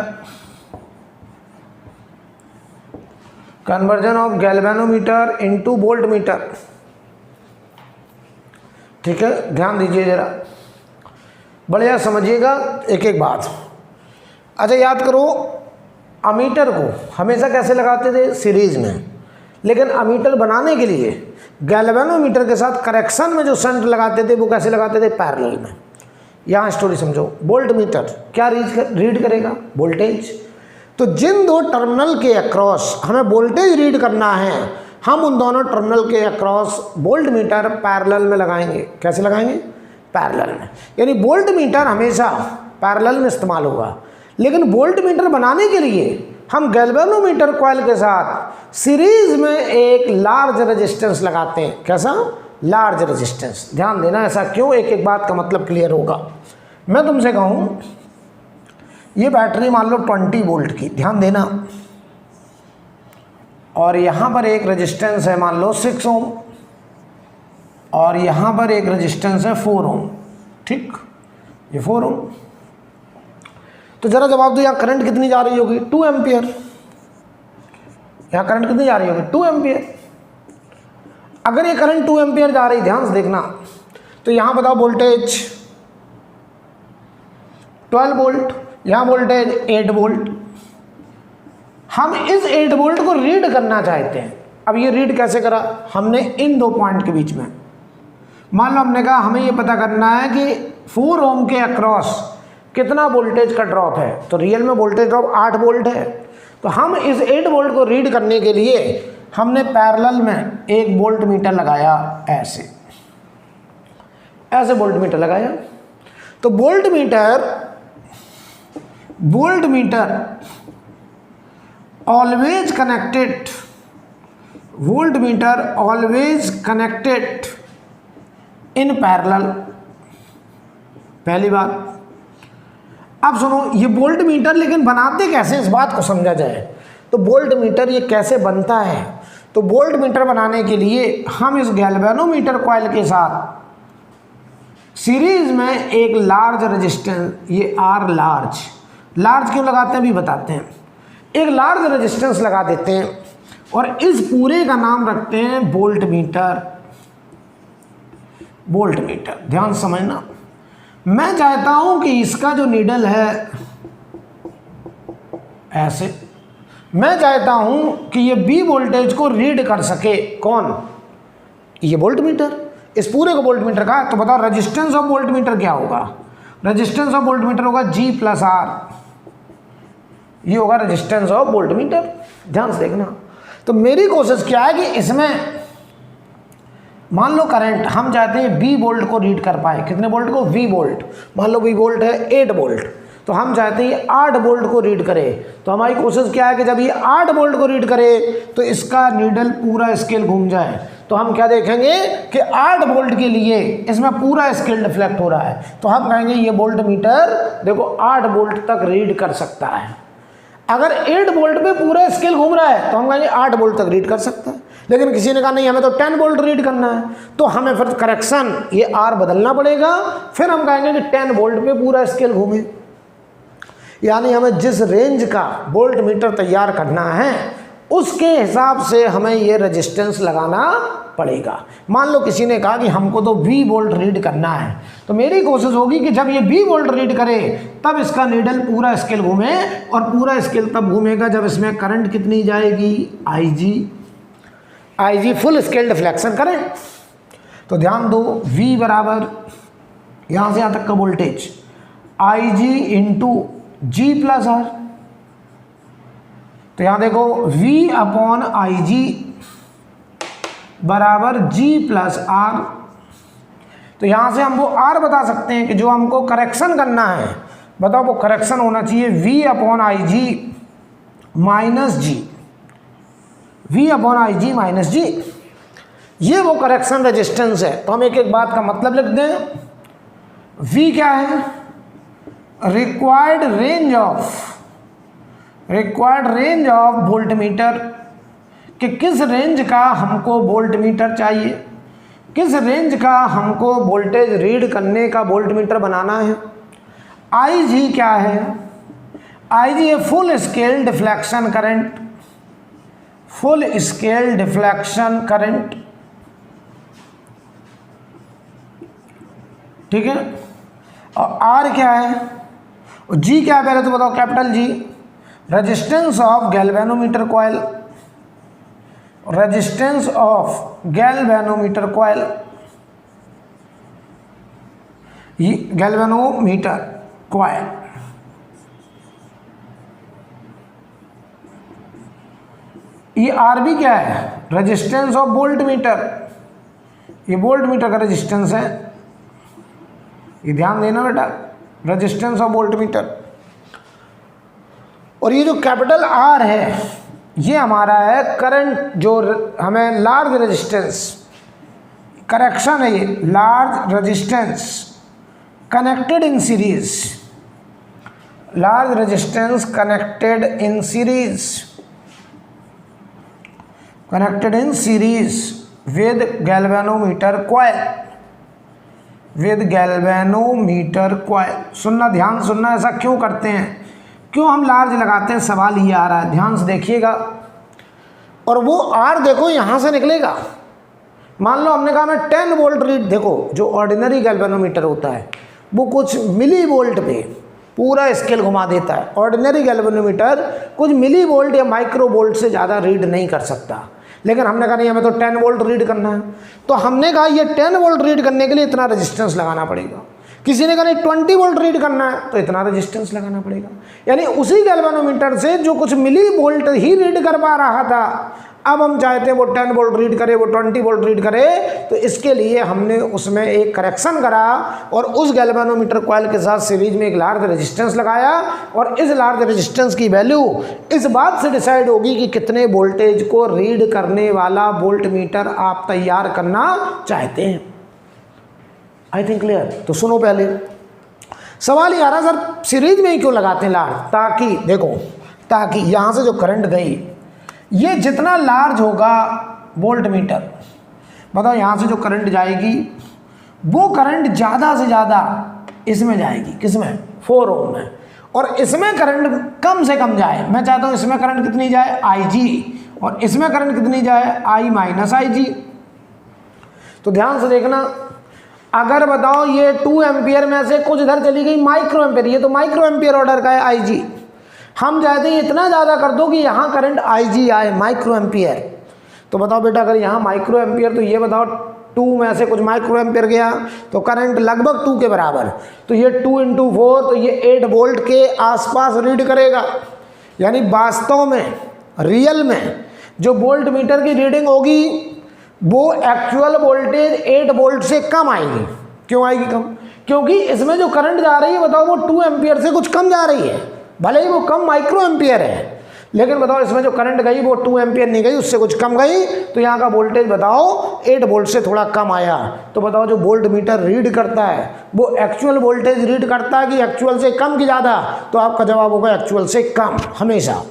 Speaker 1: conversion of galvanometer into volt meter. ठीक है, ध्यान दीजिए जरा, बढ़िया समझिएगा एक एक बात। अच्छा याद करो, अमीटर को हमेशा कैसे लगाते थे? सीरीज में। लेकिन अमीटर बनाने के लिए गैल्वेनोमीटर के साथ करेक्शन में जो शंट लगाते थे वो कैसे लगाते थे? पैरेलल में। यहाँ स्टोरी समझो, वोल्ट मीटर क्या रीड करेगा? वोल्टेज। तो जिन दो टर्मिनल के अक्रॉस हमें वोल्टेज रीड करना है, हम उन दोनों टर्मिनल के अक्रॉस वोल्ट मीटर पैरेलल में लगाएंगे। कैसे लगाएंगे? पैरेलल में। यानी वोल्ट मीटर हमेशा पैरेलल में इस्तेमाल होगा, लेकिन वोल्ट मीटर बनाने के लिए हम गैल्वेनोमीटर कॉइल के साथ सीरीज में एक लार्ज रेजिस्टेंस लगाते हैं। कैसा? Large resistance. ध्यान देना, ऐसा क्यों, एक एक बात का मतलब क्लियर होगा। मैं तुमसे कहूँ ये बैटरी मान लो 20 वोल्ट की, ध्यान देना, और यहाँ पर एक रेजिस्टेंस है मान लो 6 ओम, और यहाँ पर एक रेजिस्टेंस है 4 ओम। ठीक, ये 4 ओम। तो जरा जवाब दो, यहाँ करंट कितनी जा रही होगी? 2 एम्पियर। यहाँ करंट कितनी जा रही होगी? 2 एम्पियर। अगर ये करंट 2 एम्पियर जा रही, ध्यान से देखना, तो यहाँ बताओ वोल्टेज 12 वोल्ट, यहाँ वोल्टेज 8 वोल्ट। हम इस 8 वोल्ट को रीड करना चाहते हैं। अब ये रीड कैसे करा? हमने इन दो पॉइंट के बीच में, मान लो हमने कहा हमें ये पता करना है कि 4 ओम के अक्रॉस कितना वोल्टेज का ड्रॉप है, तो रियल में वोल्टेज ड्रॉप 8 वोल्ट है। तो हम इस 8 वोल्ट को रीड करने के लिए हमने पैरेलल में एक वोल्ट मीटर लगाया, ऐसे वोल्ट मीटर लगाया। तो volt meter always connected volt meter always connected in parallel, पहली बात। अब सुनो, ये वोल्ट मीटर लेकिन बनाते कैसे, इस बात को समझा जाए। तो वोल्ट मीटर ये कैसे बनता है, तो वोल्ट मीटर बनाने के लिए हम इस गैल्वेनोमीटर कॉइल के साथ सीरीज में एक लार्ज रेजिस्टेंस, ये आर लार्ज क्यों लगाते हैं अभी बताते हैं, एक लार्ज रेजिस्टेंस लगा देते हैं और इस पूरे का नाम रखते हैं वोल्ट मीटर। ध्यान से समझना, मैं चाहता हूं कि इसका जो नीडल है ऐसे, मैं चाहता हूं कि ये बी वोल्टेज को रीड कर सके, कौन, ये वोल्ट मीटर, इस पूरे को वोल्ट मीटर का। तो बताओ रेजिस्टेंस ऑफ वोल्ट मीटर क्या होगा, रेजिस्टेंस ऑफ वोल्ट मीटर होगा G प्लस R, ये होगा रेजिस्टेंस ऑफ वोल्ट मीटर। ध्यान से देखना। तो मेरी कोशिश क्या है कि इसमें मान लो करंट हम चाहते हैं V वोल्ट को रीड कर पाए, कितने वोल्ट को, V वोल्ट, मान लो V वोल्ट है 8 वोल्ट, तो हम चाहते हैं ये 8 वोल्ट को रीड करे। तो हमारी कोशिश क्या है कि जब ये 8 वोल्ट को रीड करे तो इसका नीडल पूरा स्केल घूम जाए। तो हम क्या देखेंगे कि 8 वोल्ट के लिए इसमें पूरा स्केल डिफ्लेक्ट हो रहा है, तो हम कहेंगे ये वोल्ट मीटर देखो 8 वोल्ट तक रीड कर सकता है। अगर 8 वोल्ट पे पूरा स्केल घूम रहा है तो हम कहेंगे 8 वोल्ट तक रीड कर सकता है। लेकिन किसी ने कहा नहीं हमें तो 10 वोल्ट रीड करना है, तो हमें फिर करेक्शन ये आर बदलना पड़ेगा, फिर हम कहेंगे कि 10 वोल्ट पे पूरा स्केल घूमे। यानी हमें जिस रेंज का वोल्ट मीटर तैयार करना है उसके हिसाब से हमें ये रेजिस्टेंस लगाना पड़ेगा। मान लो किसी ने कहा कि हमको तो V वोल्ट रीड करना है, तो मेरी कोशिश होगी कि जब ये V वोल्ट रीड करे तब इसका नीडल पूरा स्केल घूमे, और पूरा स्केल तब घूमेगा जब इसमें करंट कितनी जाएगी, IG full scale deflection current. तो ध्यान दो, V बराबर यहाँ से यहाँ तक का voltage IG into G plus R। तो यहाँ देखो V अपॉन IG बराबर G प्लस R। तो यहाँ से हम वो R बता सकते हैं कि जो हमको करेक्शन करना है, बताओ वो करेक्शन होना चाहिए V upon IG minus G, V upon IG minus G, ये वो करेक्शन रेजिस्टेंस है। तो हम एक एक बात का मतलब लिख दें। V क्या है, required range of volt meter, कि किस रेंज का हमको वोल्ट मीटर चाहिए, किस रेंज का हमको वोल्टेज रीड करने का वोल्ट मीटर बनाना है। IG क्या है, IG है full scale deflection current, full scale deflection current, ठीक है। और R क्या है, और G क्या है पहले तो बताओ, capital G resistance of galvanometer coil, resistance of galvanometer coil, ये गैल्वेनोमीटर कॉइल। ये RB क्या है, रेजिस्टेंस ऑफ वोल्ट मीटर, ये वोल्ट मीटर का रेजिस्टेंस है, ये ध्यान देना बेटा, रेजिस्टेंस ऑफ वोल्ट मीटर। और ये जो कैपिटल R है ये हमारा है करंट, जो हमें लार्ज रेजिस्टेंस करेक्शन है, ये large resistance connected in series, large resistance connected in series, connected in series with galvanometer coil, with galvanometer coil. सुनना, ध्यान सुनना, ऐसा क्यों करते हैं, क्यों हम लार्ज लगाते हैं, सवाल ये आ रहा है, ध्यान से देखिएगा। और वो R देखो यहाँ से निकलेगा, मान लो हमने कहा मैं 10 वोल्ट रीड, देखो जो ऑर्डिनरी गैल्वेनोमीटर होता है वो कुछ मिली वोल्ट पे पूरा स्केल घुमा देता है, ऑर्डिनरी गैल्वेनोमीटर कुछ मिली वोल्ट या माइक्रो वोल्ट से ज़्यादा रीड नहीं कर सकता। लेकिन हमने कहा नहीं हमें तो 10 वोल्ट रीड करना है, तो हमने कहा ये 10 वोल्ट रीड करने के लिए इतना रेजिस्टेंस लगाना पड़ेगा। किसी ने कहा नहीं 20 वोल्ट रीड करना है तो इतना रेजिस्टेंस लगाना पड़ेगा। यानी उसी गैल्वेनोमीटर से जो कुछ मिली वोल्ट ही रीड कर पा रहा था, अब हम चाहते हैं वो 10 वोल्ट रीड करे, वो 20 वोल्ट रीड करे, तो इसके लिए हमने उसमें एक करेक्शन करा और उस गैल्वेनोमीटर कॉइल के साथ सीरीज में एक लार्ज रेजिस्टेंस लगाया और इस लार्ज रेजिस्टेंस की वैल्यू इस बात से डिसाइड होगी कि कितने वोल्टेज को रीड करने वाला वोल्ट मीटर आप तैयार करना चाहते हैं। I think clear. तो सुनो, पहले सवाल ये आ रहा सर सीरीज में ही क्यों लगाते हैं लार्ज, ताकि देखो, ताकि यहाँ से जो करंट गई ये जितना लार्ज होगा वोल्ट मीटर, बताओ यहाँ से जो करंट जाएगी वो करंट ज़्यादा से ज़्यादा इसमें जाएगी, किसमें, 4 ओम में, और इसमें करंट कम से कम जाए। मैं चाहता हूँ इसमें करंट कितनी जाए, IG, और इसमें करंट कितनी जाए, I माइनस IG। तो ध्यान से देखना, अगर बताओ ये 2 एम्पियर में से कुछ इधर चली गई माइक्रो एम्पियर, ये तो माइक्रो एम्पियर ऑर्डर का है IG, हम चाहते हैं इतना ज़्यादा कर दो कि यहाँ करंट IG आए, माइक्रो एम्पियर। तो बताओ बेटा, अगर यहाँ माइक्रो एम्पियर, तो ये बताओ 2 में से कुछ माइक्रो एम्पियर गया तो करंट लगभग 2 के बराबर, तो ये 2 × 4, तो ये 8 वोल्ट के आसपास रीड करेगा। यानी वास्तव में, रियल में जो वोल्ट मीटर की रीडिंग होगी वो एक्चुअल वोल्टेज 8 वोल्ट से कम आएगी। क्यों आएगी कम? क्योंकि इसमें जो करंट जा रही है बताओ वो 2 एम्पियर से कुछ कम जा रही है, भले ही वो कम माइक्रो एम्पियर है, लेकिन बताओ इसमें जो करंट गई वो 2 एम्पियर नहीं गई, उससे कुछ कम गई, तो यहाँ का वोल्टेज बताओ 8 वोल्ट से थोड़ा कम आया। तो बताओ जो वोल्ट मीटर रीड करता है वो एक्चुअल वोल्टेज रीड करता है कि एक्चुअल से कम की ज़्यादा? तो आपका जवाब होगा एक्चुअल से कम हमेशा।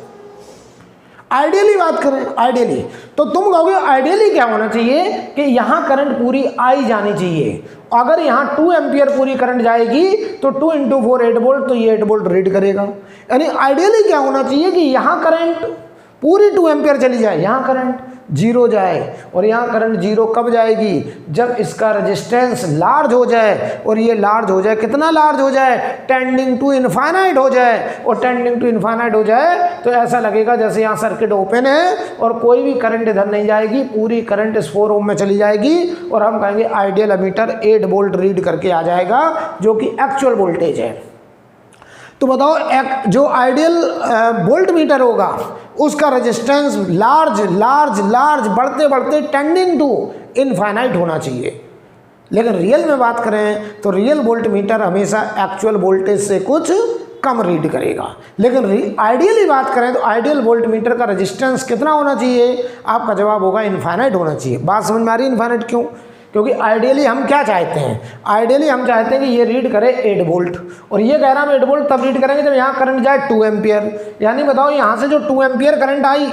Speaker 1: आइडियली बात करें, आइडियली, तो तुम कहोगे आइडियली क्या होना चाहिए कि यहाँ करंट पूरी आई जानी चाहिए। अगर यहाँ 2 एम्पियर पूरी करंट जाएगी तो 2 × 4 8 वोल्ट, तो ये 8 वोल्ट रीड करेगा। यानी आइडियली क्या होना चाहिए कि यहाँ करंट पूरी 2 एम्पियर चली जाए, यहाँ करंट 0 जाए, और यहाँ करंट 0 कब जाएगी? जब इसका रेजिस्टेंस लार्ज हो जाए, और ये लार्ज हो जाए, कितना लार्ज हो जाए? टेंडिंग टू इनफाइनाइट हो जाए, और टेंडिंग टू इनफाइनाइट हो जाए तो ऐसा लगेगा जैसे यहाँ सर्किट ओपन है और कोई भी करंट इधर नहीं जाएगी, पूरी करंट इस 4 ओम में चली जाएगी, और हम कहेंगे आइडियल एमीटर 8 वोल्ट रीड करके आ जाएगा, जो कि एक्चुअल वोल्टेज है। तो बताओ एक जो आइडियल वोल्ट मीटर होगा उसका रेजिस्टेंस लार्ज लार्ज लार्ज बढ़ते बढ़ते टेंडिंग टू इनफाइनाइट होना चाहिए। लेकिन रियल में बात करें तो रियल वोल्ट मीटर हमेशा एक्चुअल वोल्टेज से कुछ कम रीड करेगा। लेकिन आइडियली बात करें तो आइडियल वोल्ट मीटर का रेजिस्टेंस कितना होना चाहिए? आपका जवाब होगा इनफाइनाइट होना चाहिए। बात समझ में आ रही है? इनफाइनाइट क्यों? क्योंकि आइडियली हम क्या चाहते हैं? आइडियली हम चाहते हैं कि ये रीड करे 8 वोल्ट, और ये कह रहा हम 8 वोल्ट तब रीड करेंगे जब यहाँ करंट जाए 2 एम्पियर। यानी बताओ यहाँ से जो 2 एम्पियर करंट आई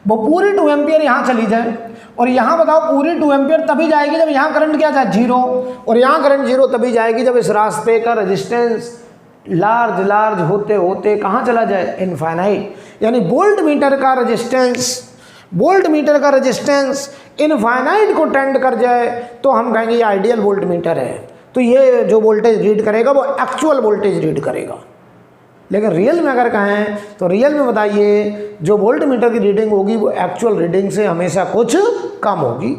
Speaker 1: वो पूरी 2 एम्पियर यहाँ चली जाए, और यहाँ बताओ पूरी 2 एम्पियर तभी जाएगी जब यहाँ करंट क्या जाए 0, और यहाँ करंट 0 तभी जाएगी जब इस रास्ते का रेजिस्टेंस लार्ज लार्ज होते होते कहाँ चला जाए? इनफाइनाइट। यानी वोल्ट मीटर का रेजिस्टेंस इनफाइनाइट को टेंड कर जाए तो हम कहेंगे ये आइडियल वोल्ट मीटर है। तो ये जो वोल्टेज रीड करेगा वो एक्चुअल वोल्टेज रीड करेगा। लेकिन रियल में अगर कहें तो रियल में बताइए जो वोल्ट मीटर की रीडिंग होगी वो एक्चुअल रीडिंग से हमेशा कुछ कम होगी।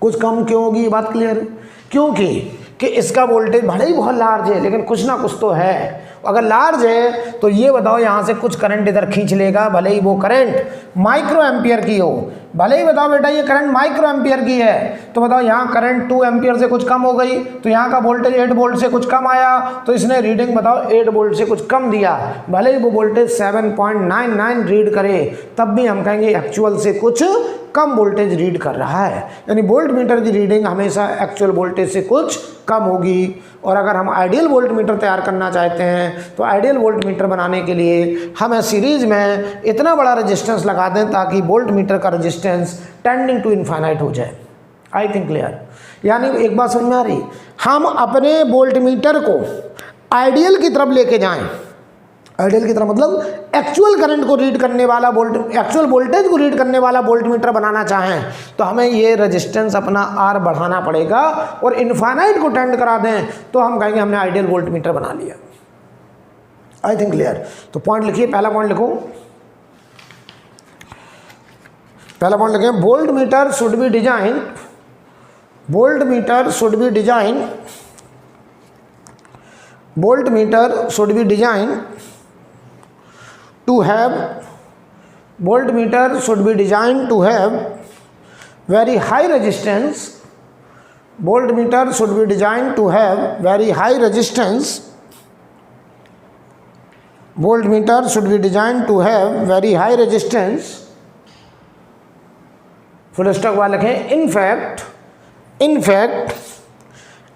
Speaker 1: कुछ कम क्यों होगी? ये बात क्लियर है? क्योंकि इसका वोल्टेज भले ही बहुत लार्ज है लेकिन कुछ ना कुछ तो है। अगर लार्ज है तो ये बताओ यहाँ से कुछ करंट इधर खींच लेगा, भले ही वो करंट माइक्रो एम्पियर की हो। भले ही बताओ बेटा ये करंट माइक्रो एम्पियर की है, तो बताओ यहाँ करंट 2 एम्पियर से कुछ कम हो गई, तो यहाँ का वोल्टेज 8 वोल्ट से कुछ कम आया, तो इसने रीडिंग बताओ 8 वोल्ट से कुछ कम दिया। भले ही वो वोल्टेज 7.99 रीड करे, तब भी हम कहेंगे एक्चुअल से कुछ कम वोल्टेज रीड कर रहा है। यानी वोल्ट मीटर की रीडिंग हमेशा एक्चुअल वोल्टेज से कुछ कम होगी। और अगर हम आइडियल वोल्ट मीटर तैयार करना चाहते हैं तो आइडियल वोल्ट मीटर बनाने के लिए हमें सीरीज में इतना बड़ा रेजिस्टेंस लगा दें ताकि वोल्ट मीटर का रेजिस्टेंस टेंडिंग टू इनफाइनाइट हो जाए। I think clear? यानी एक बात समझ में आ रही? हम अपने वोल्ट मीटर को आइडियल की तरफ लेके जाएं। आइडियल की तरफ मतलब एक्चुअल करंट को रीड करने वाला एक्चुअल वोल्टेज को रीड करने वाला वोल्ट मीटर बनाना चाहें तो हमें ये रेजिस्टेंस अपना आर बढ़ाना पड़ेगा, और इनफाइनाइट को टेंड करा दें तो हम कहेंगे हमने आइडियल वोल्ट मीटर बना लिया। I think clear? तो पॉइंट लिखिए, पहला पॉइंट लिखो, पहला पॉइंट लिखें, volt meter should be design, volt meter should be design, volt meter should be design to have voltmeter should be designed to have very high resistance. Voltmeter should be designed to have very high resistance. Voltmeter should be designed to have very high resistance. Full stop वाले लिखें in fact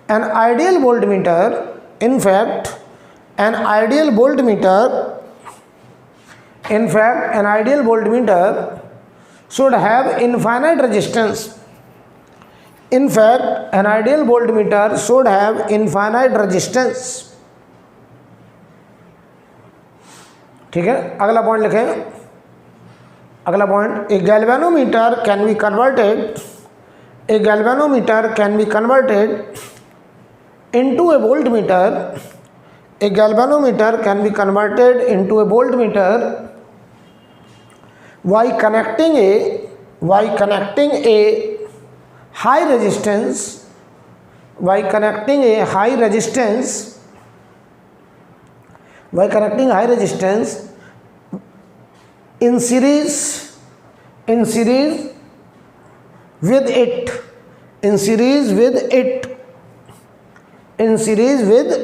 Speaker 1: an ideal voltmeter should have infinite resistance. In fact an ideal voltmeter should have infinite resistance. ठीक है, अगला point लिखें. अगला point, A galvanometer can be converted into a voltmeter. A galvanometer can be converted into a voltmeter by connecting a high resistance in series with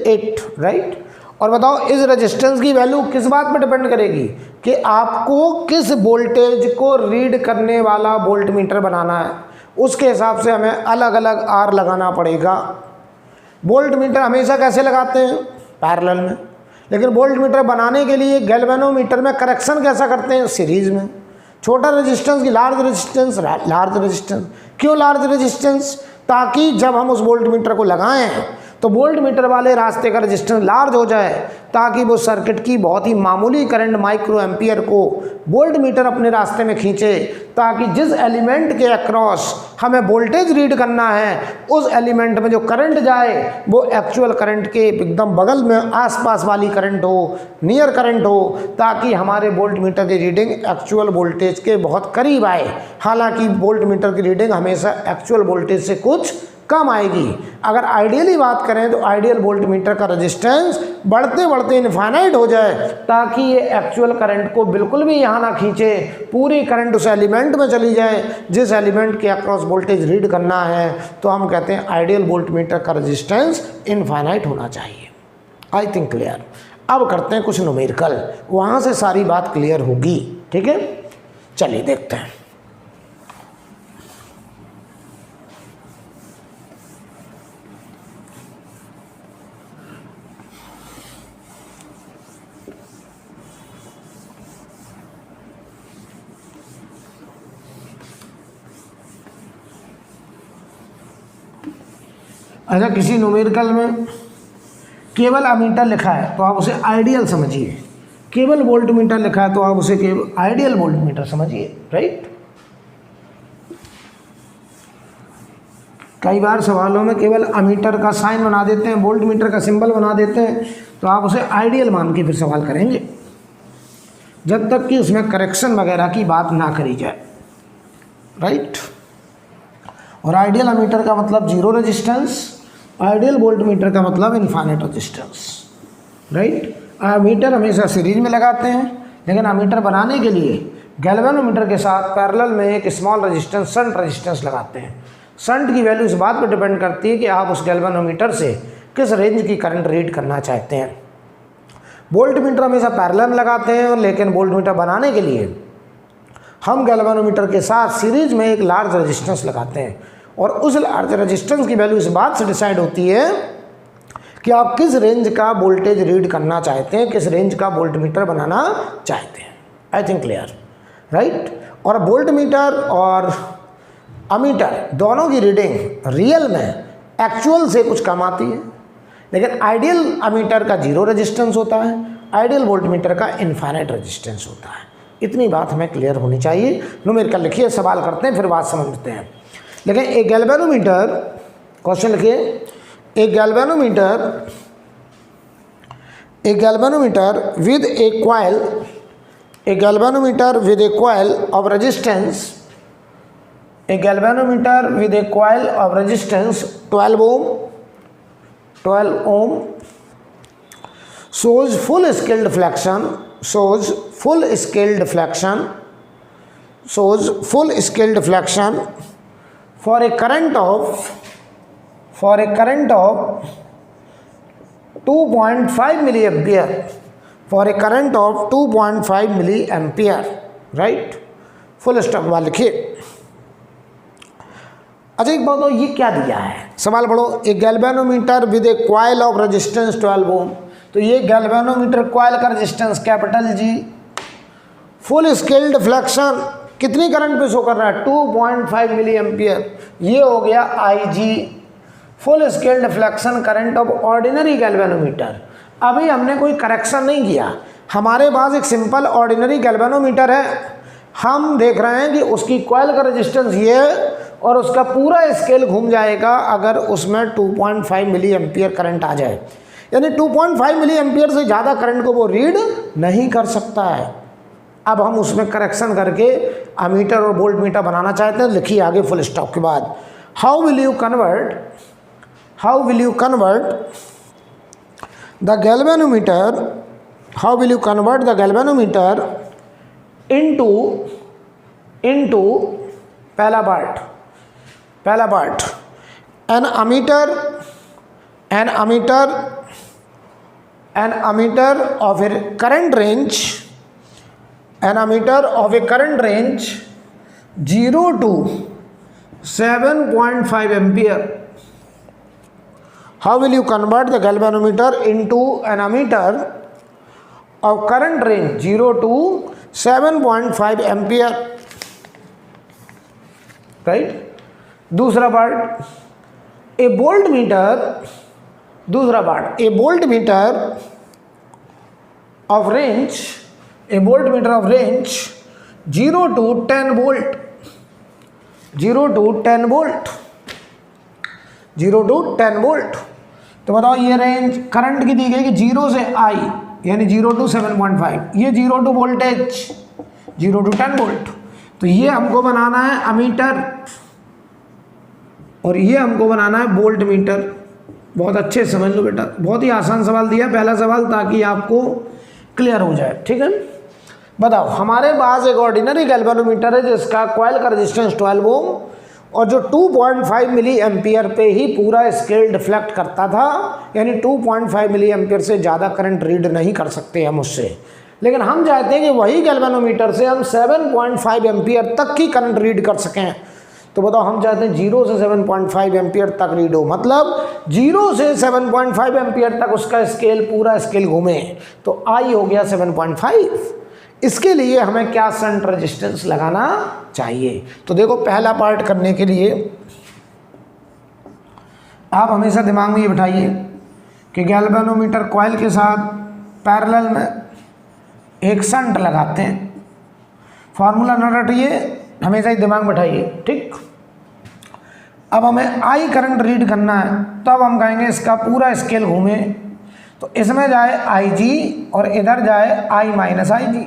Speaker 1: it, right. और बताओ इस resistance की value किस बात पर डिपेंड करेगी कि आपको किस वोल्टेज को रीड करने वाला वोल्टमीटर बनाना है. उसके हिसाब से हमें अलग अलग आर लगाना पड़ेगा. वोल्टमीटर हमेशा कैसे लगाते हैं? पैरेलल में. लेकिन वोल्टमीटर बनाने के लिए गैल्वेनोमीटर में करेक्शन कैसा करते हैं? सीरीज में. छोटा रेजिस्टेंस की लार्ज रेजिस्टेंस. क्यों लार्ज रेजिस्टेंस? ताकि जब हम उस वोल्टमीटर को लगाएं तो वोल्टमीटर वाले रास्ते का रेजिस्टेंस लार्ज हो जाए, ताकि वो सर्किट की बहुत ही मामूली करंट माइक्रो एम्पियर को वोल्टमीटर अपने रास्ते में खींचे, ताकि जिस एलिमेंट के अक्रॉस हमें वोल्टेज रीड करना है उस एलिमेंट में जो करंट जाए वो एक्चुअल करंट के एकदम बगल में आसपास वाली करंट हो, नियर करंट हो, ताकि हमारे वोल्टमीटर की रीडिंग एक्चुअल वोल्टेज के बहुत करीब आए. हालांकि वोल्टमीटर की रीडिंग हमेशा एक्चुअल वोल्टेज से कुछ कम आएगी. अगर आइडियली बात करें तो आइडियल वोल्टमीटर का रेजिस्टेंस बढ़ते बढ़ते इनफाइनाइट हो जाए, ताकि ये एक्चुअल करंट को बिल्कुल भी यहाँ ना खींचे, पूरी करंट उस एलिमेंट में चली जाए जिस एलिमेंट के अक्रॉस वोल्टेज रीड करना है. तो हम कहते हैं आइडियल वोल्टमीटर का रेजिस्टेंस इनफाइनाइट होना चाहिए. I think clear. अब करते हैं कुछ न्यूमेरिकल, वहाँ से सारी बात क्लियर होगी. ठीक है, चलिए देखते हैं. अच्छा, किसी न्यूमेरिकल में केवल अमीटर लिखा है तो आप उसे आइडियल समझिए, केवल वोल्टमीटर लिखा है तो आप उसे केवल आइडियल वोल्टमीटर समझिए. राइट. कई बार सवालों में केवल अमीटर का साइन बना देते हैं, वोल्टमीटर का सिंबल बना देते हैं, तो आप उसे आइडियल मान के फिर सवाल करेंगे, जब तक कि उसमें करेक्शन वगैरह की बात ना करी जाए. राइट. और आइडियल अमीटर का मतलब जीरो रेजिस्टेंस, आइडियल वोल्टमीटर का मतलब इनफाइनाइट रेजिस्टेंस. राइट. अमीटर हमेशा सीरीज में लगाते हैं, लेकिन अमीटर बनाने के लिए गैल्वेनोमीटर के साथ पैरेलल में एक स्मॉल रेजिस्टेंस शंट रेजिस्टेंस लगाते हैं. शंट की वैल्यू इस बात पर डिपेंड करती है कि आप उस गैल्वेनोमीटर से किस रेंज की करंट रीड करना चाहते हैं. वोल्टमीटर हमेशा पैरेलल में लगाते हैं, लेकिन वोल्टमीटर बनाने के लिए हम गैल्वेनोमीटर के साथ सीरीज में एक लार्ज रेजिस्टेंस लगाते हैं, और उस लार्ज रेजिस्टेंस की वैल्यू इस बात से डिसाइड होती है कि आप किस रेंज का वोल्टेज रीड करना चाहते हैं, किस रेंज का वोल्टमीटर बनाना चाहते हैं. I think clear. राइट. और वोल्टमीटर और अमीटर दोनों की रीडिंग रियल में एक्चुअल से कुछ कम आती है, लेकिन आइडियल अमीटर का जीरो रेजिस्टेंस होता है, आइडियल वोल्टमीटर का इनफाइनाइट रेजिस्टेंस होता है. इतनी बात हमें क्लियर होनी चाहिए. न्यूमेरिकल लिखिए, सवाल करते हैं फिर बात समझते हैं. लेकिन एक गैल्वेनोमीटर, क्वेश्चन लिखिए, एक galvanometer with a coil of resistance, a galvanometer with a coil of resistance 12 ohm shows full scale deflection shows full scale deflection for a current of 2.5 milliampere, for a current of 2.5 milliampere, right? Full stop वाला लिखिए। अच्छा एक बात, ये क्या दिया है, सवाल पढ़ो। एक galvanometer with a coil of resistance 12 ohm. तो ये गैल्वेनोमीटर कॉइल का resistance capital G, full scale deflection कितनी करंट पे शो कर रहा है, 2.5 मिली एम्पियर। ये हो गया I G, full scale deflection current of ordinary galvanometer. अभी हमने कोई करेक्शन नहीं किया, हमारे पास एक सिंपल ऑर्डिनरी गैल्वेनोमीटर है, हम देख रहे हैं कि उसकी कॉइल का रेजिस्टेंस ये है और उसका पूरा स्केल घूम जाएगा अगर उसमें 2.5 मिली एम्पियर करंट आ जाए, यानी 2.5 मिली एम्पियर से ज़्यादा करंट को वो रीड नहीं कर सकता है। अब हम उसमें करेक्शन करके अमीटर और वोल्ट मीटर बनाना चाहते हैं। लिखिए आगे फुल स्टॉप के बाद, how will you convert the galvanometer into पहला part an ammeter of a current range 0 to 7.5 ampere. How will you convert the galvanometer into an ammeter of current range 0 to 7.5 ampere, right? दूसरा part, a voltmeter of range 0 to 10 volt 0 to 10 volt। तो बताओ ये range current की दी गई कि 0 से I यानी 0 to 7.5, ये 0 टू वोल्टेज 0 टू 10 वोल्ट। तो ये हमको बनाना है अमीटर और ये हमको बनाना है वोल्ट मीटर। बहुत अच्छे समझ लो बेटा, बहुत ही आसान सवाल दिया पहला सवाल, ताकि आपको क्लियर हो जाए, ठीक है। बताओ हमारे पास एक ऑर्डिनरी गैल्वेनोमीटर है जिसका कॉइल का रेजिस्टेंस 12 ओम और जो 2.5 मिली एम्पियर पे ही पूरा स्केल डिफ्लेक्ट करता था, यानी 2.5 मिली एम्पियर से ज़्यादा करंट रीड नहीं कर सकते हम उससे। लेकिन हम चाहते हैं कि वही गैल्वेनोमीटर से हम 7.5 एम्पियर तक की करंट रीड कर सकें। तो बताओ हम चाहते हैं 0 से 7.5 एम्पियर तक रीड हो, मतलब 0 से 7.5 एम्पियर तक उसका स्केल पूरा स्केल घूमे। तो आई हो गया 7.5। इसके लिए हमें क्या शंट रेजिस्टेंस लगाना चाहिए। तो देखो पहला पार्ट करने के लिए आप हमेशा दिमाग में ये बिठाइए कि गैल्वेनोमीटर कॉइल के साथ पैरेलल में एक शंट लगाते हैं। फार्मूला न रटिए, हमेशा ही दिमाग में बिठाइए, ठीक। अब हमें आई करंट रीड करना है, तब हम कहेंगे इसका पूरा स्केल घूमे, तो इसमें जाए आई जी और इधर जाए आई माइनस आई जी।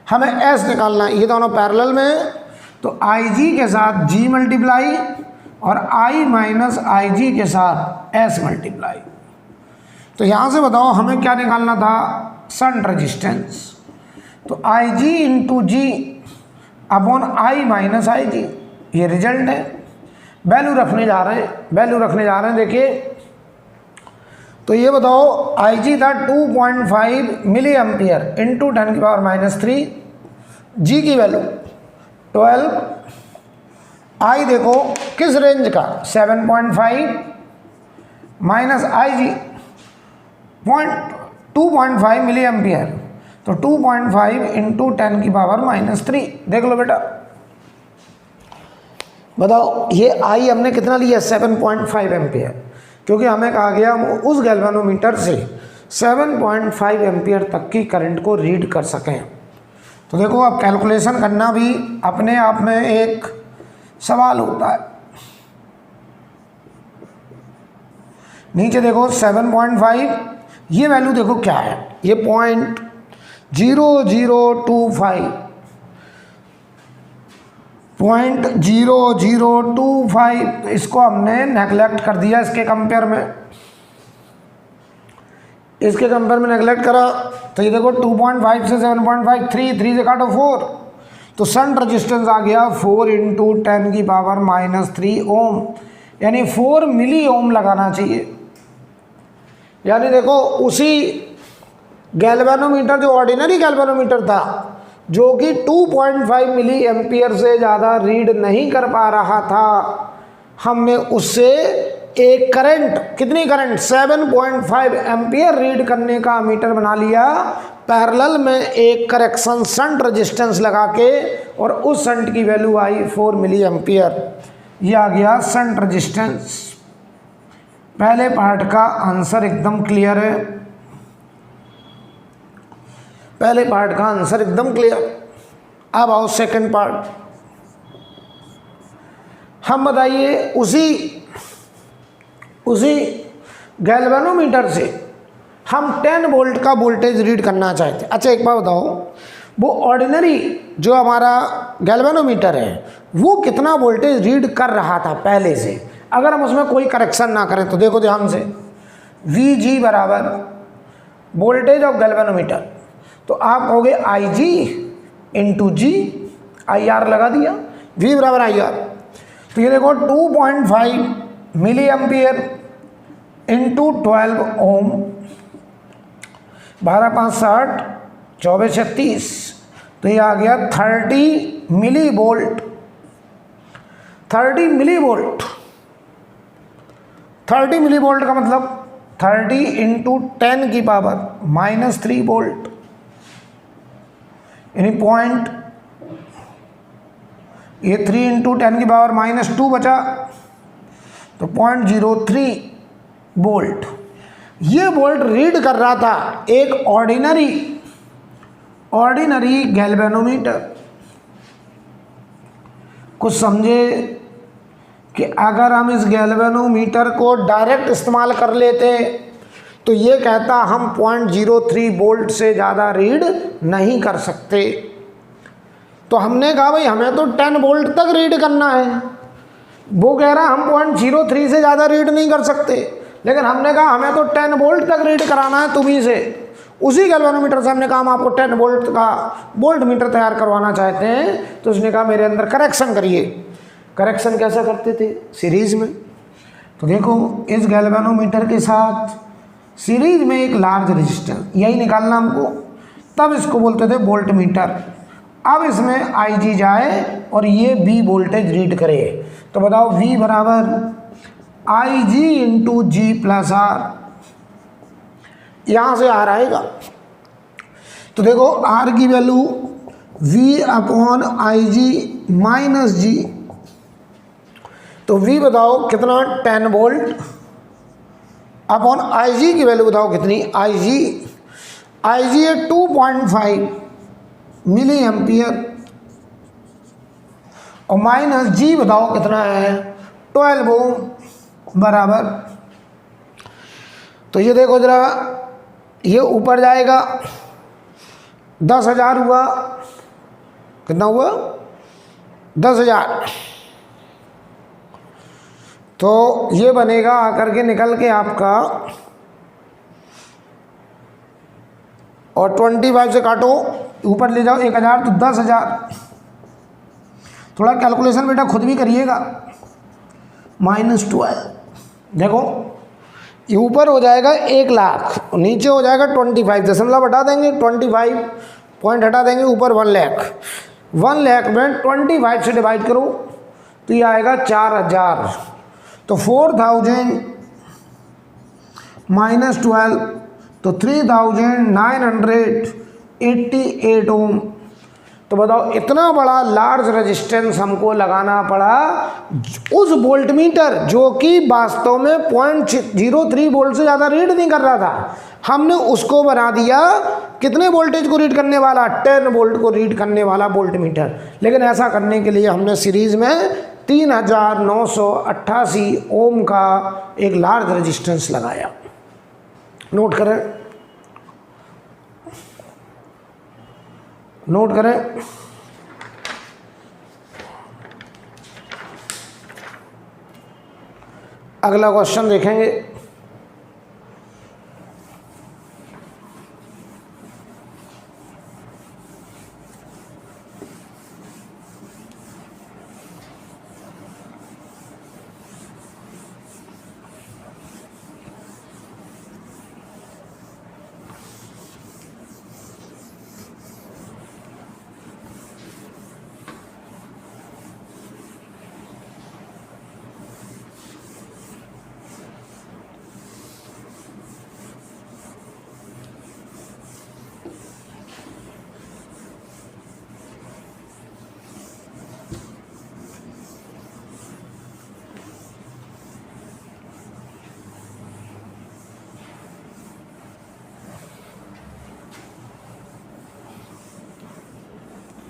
Speaker 1: हमें एस निकालना है, ये दोनों पैरेलल में है, तो आई जी के साथ जी मल्टीप्लाई और आई माइनस आई जी के साथ एस मल्टीप्लाई। तो यहाँ से बताओ हमें क्या निकालना था, शंट रेजिस्टेंस। तो I G into G upon I minus I G, ये रिजल्ट है। वैल्यू रखने जा रहे हैं, देखिए। तो ये बताओ आई जी था 2.5 मिली एम्पियर इंटू 10 की पावर -3, जी की वैल्यू 12, आई देखो किस रेंज का 7.5 minus I ji 2.5 milli ampere, तो 2.5 इंटू 10 की पावर -3। देख लो बेटा, बताओ ये आई हमने कितना लिया 7.5 एम्पियर, क्योंकि हमें कहा गया हम उस गैल्वेनोमीटर से 7.5 एम्पियर तक की करंट को रीड कर सकें। तो देखो अब कैलकुलेशन करना भी अपने आप में एक सवाल होता है। नीचे देखो 7.5, ये वैल्यू देखो क्या है, ये 0.0025, इसको हमने नेगलेक्ट कर दिया इसके कंपेयर में, नेगलेक्ट करा। तो ये देखो 2.5 से 7.5, 3 से काटो 4, तो शंट रेजिस्टेंस आ गया 4 इंटू 10⁻³ ओम, यानी 4 मिली ओम लगाना चाहिए। यानी देखो उसी गैल्वेनोमीटर, जो ऑर्डिनरी गैल्वेनोमीटर था, जो कि 2.5 मिली एम्पियर से ज़्यादा रीड नहीं कर पा रहा था, हमने उससे एक करंट, कितनी करंट, 7.5 एम्पियर रीड करने का मीटर बना लिया, पैरेलल में एक करेक्शन शंट रेजिस्टेंस लगा के, और उस शंट की वैल्यू आई 4 मिली एम्पियर। ये आ गया शंट रेजिस्टेंस। पहले पार्ट का आंसर एकदम क्लियर है, पहले पार्ट का आंसर एकदम क्लियर। अब आओ सेकंड पार्ट। हम बताइए उसी गैल्वेनोमीटर से हम 10 वोल्ट का वोल्टेज रीड करना चाहते हैं। अच्छा एक बात बताओ, वो ऑर्डिनरी जो हमारा गैल्वेनोमीटर है वो कितना वोल्टेज रीड कर रहा था पहले से, अगर हम उसमें कोई करेक्शन ना करें तो? देखो ध्यान से, Vg बराबर वोल्टेज ऑफ गैल्वेनोमीटर, तो आप कहोगे Ig इंटू जी, IR लगा दिया, V बराबर IR। तो ये देखो 2.5 मिली एम्पियर इंटू 12 ओम, 12 5 60, 24 36, तो ये आ गया 30 millivolt. 30 millivolt, 30 millivolt का मतलब 30 इंटू 10⁻³ वोल्ट, यानी पॉइंट, ये 3 इंटू 10⁻² बचा, तो 0.03 वोल्ट। ये वोल्ट रीड कर रहा था एक ऑर्डिनरी गैल्वेनोमीटर। कुछ समझे कि अगर हम इस गैल्वेनोमीटर को डायरेक्ट इस्तेमाल कर लेते तो ये कहता हम 0.03 वोल्ट से ज़्यादा रीड नहीं कर सकते। तो हमने कहा भाई हमें तो 10 वोल्ट तक रीड करना है, वो कह रहा हम 0.03 से ज़्यादा रीड नहीं कर सकते, लेकिन हमने कहा हमें तो 10 वोल्ट तक रीड कराना है तुम्ही से। उसी गैल्वेनोमीटर से हमने कहा हम आपको 10 वोल्ट का वोल्ट मीटर तैयार करवाना चाहते हैं, तो उसने कहा मेरे अंदर करेक्शन करिए। करेक्शन कैसा करते थे? सीरीज़ में। तो देखो इस गैल्वेनोमीटर के साथ सीरीज में एक लार्ज रेजिस्टेंस, यही निकालना हमको, तब इसको बोलते थे वोल्ट मीटर। अब इसमें Ig जाए और ये V वोल्टेज रीड करे, तो बताओ V बराबर Ig into G plus R, यहाँ से R आएगा। तो देखो R की value V upon Ig minus G, तो V बताओ कितना, 10 वोल्ट, अपॉन Ig की वैल्यू बताओ कितनी, Ig है 2.5 मिली एम्पियर, और माइनस जी बताओ कितना है, 12 ओम बराबर। तो ये देखो जरा, ये ऊपर जाएगा, 10,000 हुआ, कितना हुआ, 10,000। तो ये बनेगा आकर के निकल के आपका, और 25 से काटो, ऊपर ले जाओ 1,000, तो 10,000। थोड़ा कैलकुलेशन बेटा खुद भी करिएगा, -12। देखो ये ऊपर हो जाएगा 1,00,000, नीचे हो जाएगा 25, दशमलव हटा देंगे, 25 पॉइंट हटा देंगे, ऊपर 1,00,000। 1,00,000 में 25 से डिवाइड करो तो ये आएगा 4,000। तो 4,000 माइनस 12, तो 3,988 ओम। तो बताओ इतना बड़ा लार्ज रेजिस्टेंस हमको लगाना पड़ा उस वोल्ट मीटर जो कि वास्तव में 0.03 वोल्ट से ज़्यादा रीड नहीं कर रहा था। हमने उसको बना दिया कितने वोल्टेज को रीड करने वाला, 10 वोल्ट को रीड करने वाला वोल्ट मीटर। लेकिन ऐसा करने के लिए हमने सीरीज में 3,988 ओम का एक लार्ज रेजिस्टेंस लगाया। नोट करें, नोट करें। अगला क्वेश्चन देखेंगे।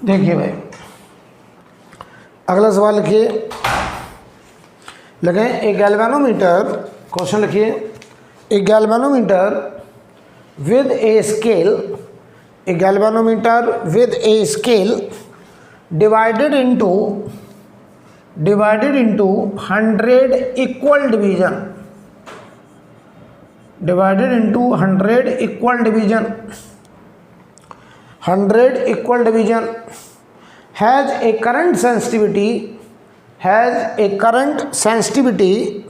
Speaker 1: देखिए भाई, अगला सवाल लिखिए, लिखें ए गैल्वेनोमीटर, क्वेश्चन लिखिए, a galvanometer with a scale, a galvanometer with a scale divided into 100 equal division, divided into 100 equal division, 100 equal division has a current sensitivity, has a current sensitivity,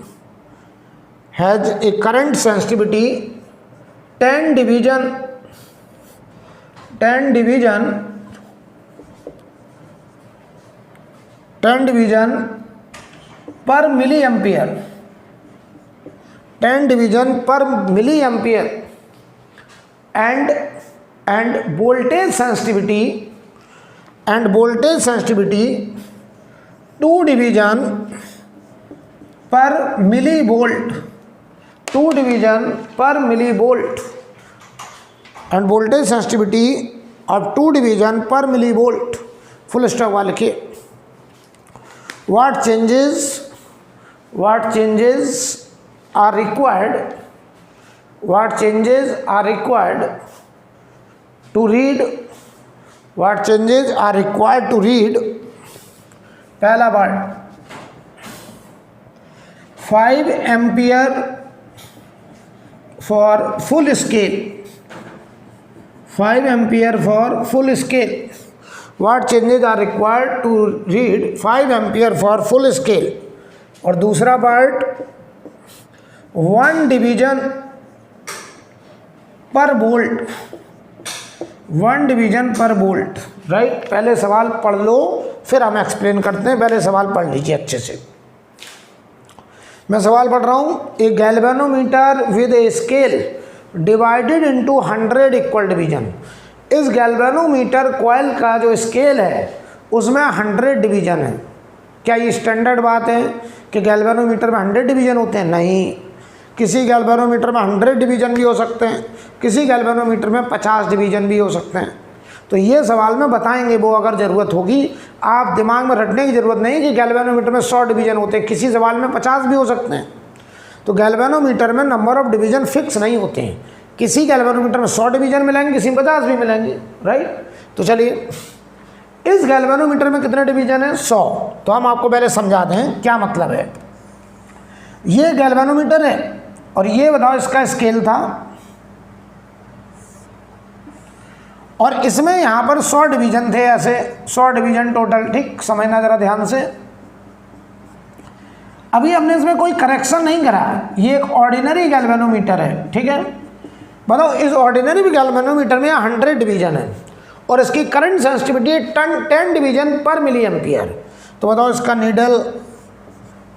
Speaker 1: has a current sensitivity 10 division, 10 division, 10 division per milliampere, 10 division per milliampere, and voltage sensitivity, and voltage sensitivity 2 division per millivolt, 2 division per millivolt, and voltage sensitivity of 2 division per millivolt. Full stop वाले के what changes are required, what changes are required to read, what changes are required to read, पहला part 5 ampere for full scale, 5 ampere for full scale, what changes are required to read 5 ampere for full scale. और दूसरा part 1 division पर volt, 1 division पर volt, right. पहले सवाल पढ़ लो फिर हम एक्सप्लेन करते हैं, पहले सवाल पढ़ लीजिए अच्छे से। मैं सवाल पढ़ रहा हूँ, a galvanometer with a scale divided into 100 equal division. इस गैल्वेनोमीटर कॉइल का जो स्केल है उसमें 100 डिवीजन है। क्या ये स्टैंडर्ड बात है कि गैल्वेनोमीटर में 100 डिवीजन होते हैं? नहीं, किसी गैल्वेनोमीटर में 100 डिवीजन भी हो सकते हैं, किसी गैल्वेनोमीटर में 50 डिवीजन भी हो सकते हैं। तो ये सवाल में बताएंगे वो अगर ज़रूरत होगी। आप दिमाग में रटने की ज़रूरत नहीं कि गैल्वेनोमीटर में 100 डिवीजन होते हैं, किसी सवाल में 50 भी हो सकते हैं। तो गैल्वेनोमीटर में नंबर ऑफ डिवीजन फिक्स नहीं होते हैं, किसी गैल्वेनोमीटर में 100 डिवीजन मिलेंगे, किसी में 50 भी मिलेंगे, राइट। तो चलिए, इस गैल्वेनोमीटर में कितने डिवीजन है? 100। तो हम आपको पहले समझा दें क्या मतलब है। ये गैल्वेनोमीटर है और ये बताओ इसका स्केल था, और इसमें यहाँ पर 100 डिवीजन थे, ऐसे 100 डिवीजन टोटल, ठीक। समझना ज़रा ध्यान से। अभी हमने इसमें कोई करेक्शन नहीं करा, ये एक ऑर्डिनरी गैल्वेनोमीटर है, ठीक है। बताओ, इस ऑर्डिनरी गैल्वेनोमीटर में 100 डिवीजन है और इसकी करंट सेंसिटिविटी 10 डिवीजन पर मिली एम्पियर। तो बताओ, इसका नीडल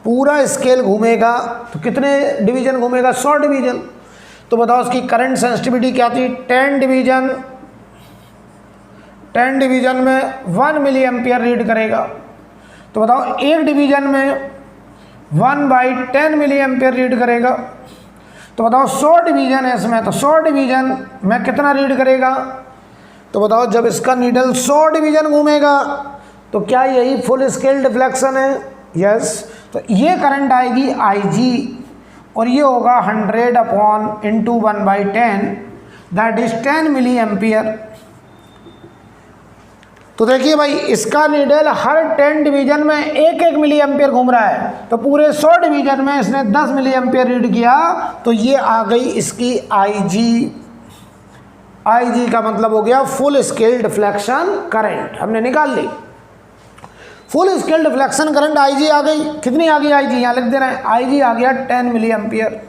Speaker 1: पूरा स्केल घूमेगा तो कितने डिवीजन घूमेगा? 100 डिवीजन। तो बताओ, इसकी करंट सेंसिटिविटी क्या थी? 10 डिवीजन, 10 डिवीजन में 1 मिली एम्पियर रीड करेगा। तो बताओ, एक डिवीजन में 1/10 मिली एम्पियर रीड करेगा। तो बताओ, 100 डिवीजन है इसमें, तो 100 डिवीजन में कितना रीड करेगा? तो बताओ, जब इसका नीडल 100 डिवीजन घूमेगा तो क्या यही फुल स्केल डिफ्लेक्शन है? यस। तो ये करंट आएगी IG और ये होगा 100/1/10, दैट इज 10 मिली एम्पियर। तो देखिए भाई, इसका नीडल हर 10 डिवीजन में 1-1 मिली एम्पियर घूम रहा है, तो पूरे 100 डिवीजन में इसने 10 मिली एम्पियर रीड किया, तो ये आ गई इसकी IG। IG का मतलब हो गया फुल स्केल डिफ्लेक्शन करंट, हमने निकाल ली। Full scale deflection current IG आ गई। कितनी आ गई IG? यहाँ लिख दे रहे हैं, IG आ गया 10 मिली एम्पियर,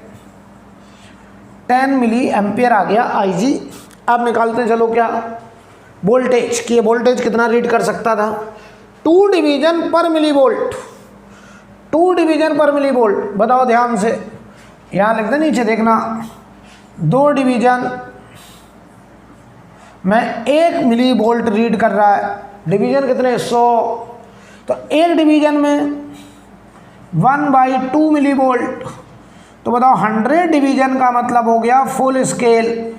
Speaker 1: 10 मिली एम्पियर आ गया IG। अब निकालते हैं, चलो, क्या वोल्टेज की, वोल्टेज कितना रीड कर सकता था? 2 डिवीजन पर मिली वोल्ट, 2 डिवीजन पर मिली वोल्ट। बताओ ध्यान से, यहाँ लिख दे, नीचे देखना, 2 डिवीजन में 1 मिली वोल्ट रीड कर रहा है। डिवीजन कितने? 100। तो एक डिवीजन में 1/2 मिली वोल्ट। तो बताओ, 100 डिवीजन का मतलब हो गया फुल स्केल,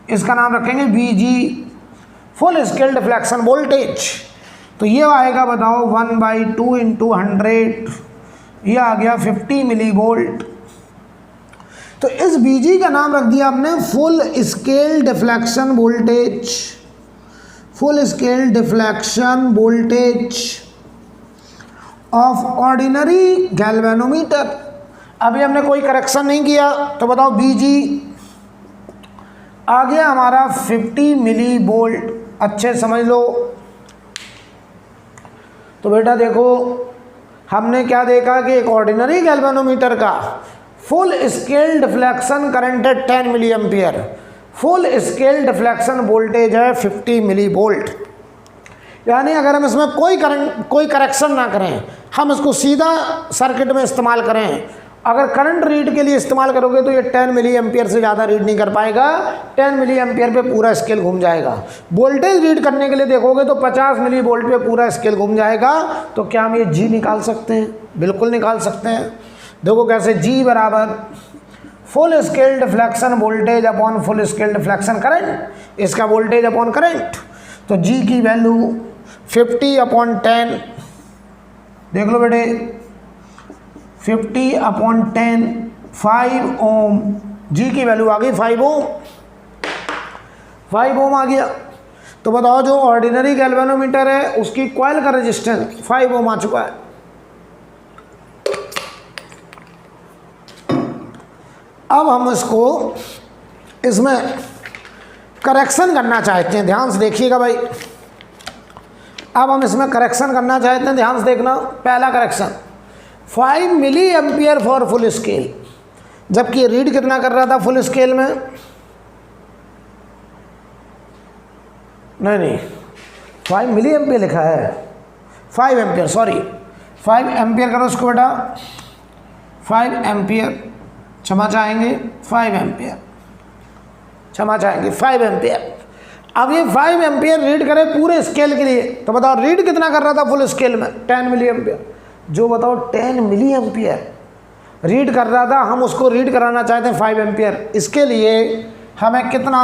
Speaker 1: इसका नाम रखेंगे VG, full scale deflection voltage. तो ये आएगा बताओ 1/2 इंटू 100, ये आ गया 50 मिली वोल्ट। तो इस बीजी का नाम रख दिया आपने full scale deflection voltage, full scale deflection voltage of ordinary galvanometer. अभी हमने कोई करेक्शन नहीं किया, तो बताओ बीजी आ गया हमारा 50 मिली वोल्ट। अच्छे समझ लो। तो बेटा देखो हमने क्या देखा कि एक ऑर्डिनरी गैल्वेनोमीटर का फुल स्केल डिफ्लेक्शन करंट है 10 milliampere, full scale deflection voltage है 50 मिली वोल्ट। यानी अगर हम इसमें कोई करेक्शन ना करें, हम इसको सीधा सर्किट में इस्तेमाल करें, अगर करंट रीड के लिए इस्तेमाल करोगे तो ये 10 मिली एम्पियर से ज़्यादा रीड नहीं कर पाएगा, 10 मिली एम्पियर पे पूरा स्केल घूम जाएगा। वोल्टेज रीड करने के लिए देखोगे तो 50 मिली वोल्ट पे पूरा स्केल घूम जाएगा। तो क्या हम ये जी निकाल सकते हैं? बिल्कुल निकाल सकते हैं। देखो कैसे, जी बराबर full scale deflection voltage upon full scale deflection current, इसका वोल्टेज अपॉन करंट। तो जी की वैल्यू 50/10, देख लो बेटे 50/10 5 ओम, जी की वैल्यू आ गई 5 ओम, 5 ओम आ गया। तो बताओ जो ऑर्डिनरी गैल्वेनोमीटर है उसकी कॉइल का रेजिस्टेंस 5 ओम आ चुका है। अब हम इसको इसमें करेक्शन करना चाहते हैं, ध्यान से देखिएगा भाई। अब हम इसमें करेक्शन करना चाहते हैं, ध्यान से देखना। पहला correction 5 milliampere for full scale, जबकि ये रीड कितना कर रहा था फुल स्केल में? नहीं 5 मिली एम्पियर लिखा है, 5 एम्पियर, सॉरी 5 एम्पियर करो उसको बेटा, 5 एम्पियर, क्षमा चाहेंगे 5 एम्पियर, क्षमा चाहेंगे 5 एम्पियर। अब ये 5 एम्पियर रीड करे पूरे स्केल के लिए, तो बताओ रीड कितना कर रहा था फुल स्केल में? 10 मिली एम्पियर। जो बताओ 10 मिली एम्पियर रीड कर रहा था, हम उसको रीड कराना चाहते हैं 5 एम्पियर। इसके लिए हमें कितना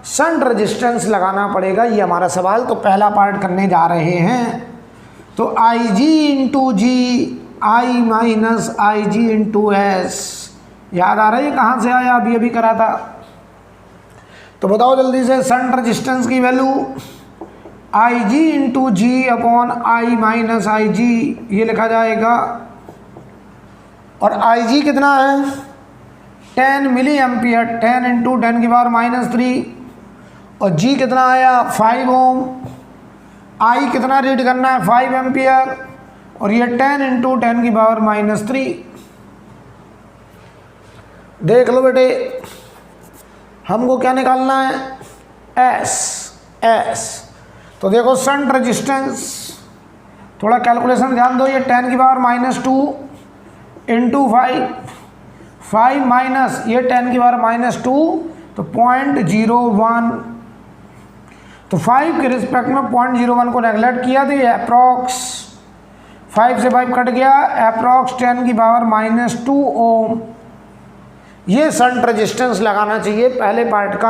Speaker 1: शंट रेजिस्टेंस लगाना पड़ेगा, ये हमारा सवाल। तो पहला पार्ट करने जा रहे हैं। तो I G into ji, I minus I G into S, याद आ रहा है कहाँ से आया? अभी करा था। तो बताओ जल्दी से, शंट रेजिस्टेंस की value I G into G upon I minus I G, ये लिखा जाएगा। और आई जी कितना है? 10 मिली एम्पियर, 10 इंटू 10 की पावर -3। और जी कितना आया? 5 ओम। आई कितना रीड करना है? 5 एम्पियर। और ये 10 इंटू 10 की पावर -3। देख लो बेटे, हमको क्या निकालना है? एस। तो देखो शंट रेजिस्टेंस, थोड़ा कैलकुलेशन ध्यान दो। ये 10 की पावर -2 इंटू 5 माइनस ये 10 की पावर -2, तो 0.01। तो 5 के रिस्पेक्ट में 0.01 को नेगलेक्ट किया, तो ये अप्रॉक्स 5 से 5 कट गया, अप्रॉक्स 10 की पावर -2 ओम। ये शंट रेजिस्टेंस लगाना चाहिए। पहले पार्ट का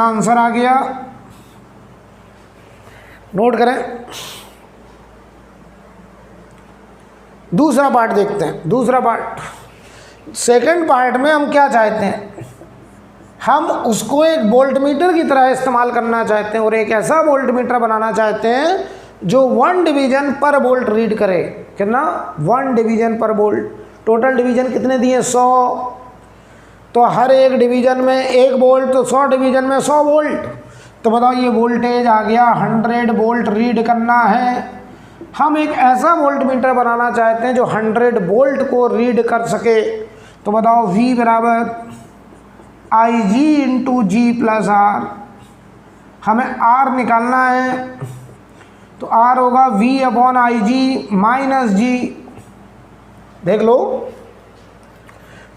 Speaker 1: आंसर आ गया, नोट करें। दूसरा पार्ट देखते हैं। दूसरा पार्ट, सेकंड पार्ट में हम क्या चाहते हैं? हम उसको एक वोल्ट मीटर की तरह इस्तेमाल करना चाहते हैं और एक ऐसा वोल्ट मीटर बनाना चाहते हैं जो 1 डिवीजन पर वोल्ट रीड करे। कितना? 1 डिवीजन पर वोल्ट। टोटल डिवीजन कितने दिए? 100। तो हर एक डिवीजन में 1 वोल्ट, तो 100 डिवीजन में 100 वोल्ट। तो बताओ ये वोल्टेज आ गया 100 वोल्ट रीड करना है। हम एक ऐसा वोल्ट मीटर बनाना चाहते हैं जो 100 वोल्ट को रीड कर सके। तो बताओ V बराबर I G into G plus R. हमें R निकालना है, तो R होगा V upon I G minus G. देख लो,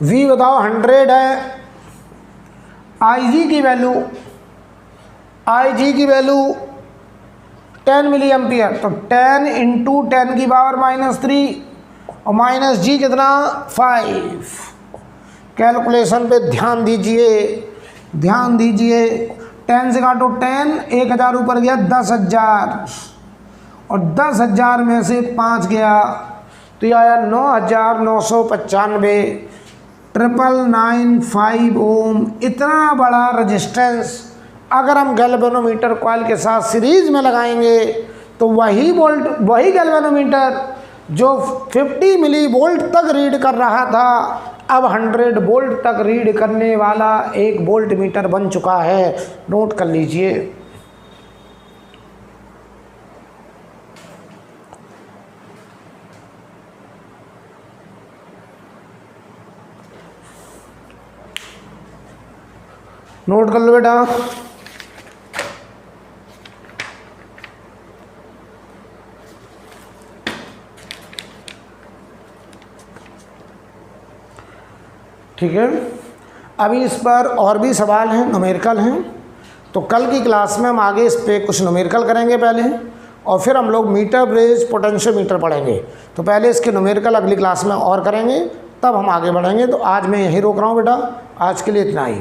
Speaker 1: V बताओ 100 है, आई जी की वैल्यू 10 मिली एम्पियर, तो 10 इंटू 10 की पावर -3 और माइनस जी कितना? 5। कैलकुलेशन पे ध्यान दीजिए। 10 से काटो 10, 1000 ऊपर गया 10,000 और 10,000 में से 5 गया तो ये आया 9,995 995 ओम। इतना बड़ा रेजिस्टेंस अगर हम गैल्वेनोमीटर कॉइल के साथ सीरीज में लगाएंगे तो वही गैल्वेनोमीटर जो 50 मिली वोल्ट तक रीड कर रहा था अब 100 वोल्ट तक रीड करने वाला एक वोल्ट मीटर बन चुका है। नोट कर लीजिए। नोट कर लो बेटा। ठीक है, अभी इस पर और भी सवाल हैं, न्यूमेरिकल हैं, तो कल की क्लास में हम आगे इस पे कुछ न्यूमेरिकल करेंगे पहले और फिर हम लोग मीटर ब्रिज पोटेंशियोमीटर पढ़ेंगे। तो पहले इसके न्यूमेरिकल अगली क्लास में और करेंगे, तब हम आगे बढ़ेंगे। तो आज मैं यहीं रोक रहा हूँ बेटा, आज के लिए इतना ही।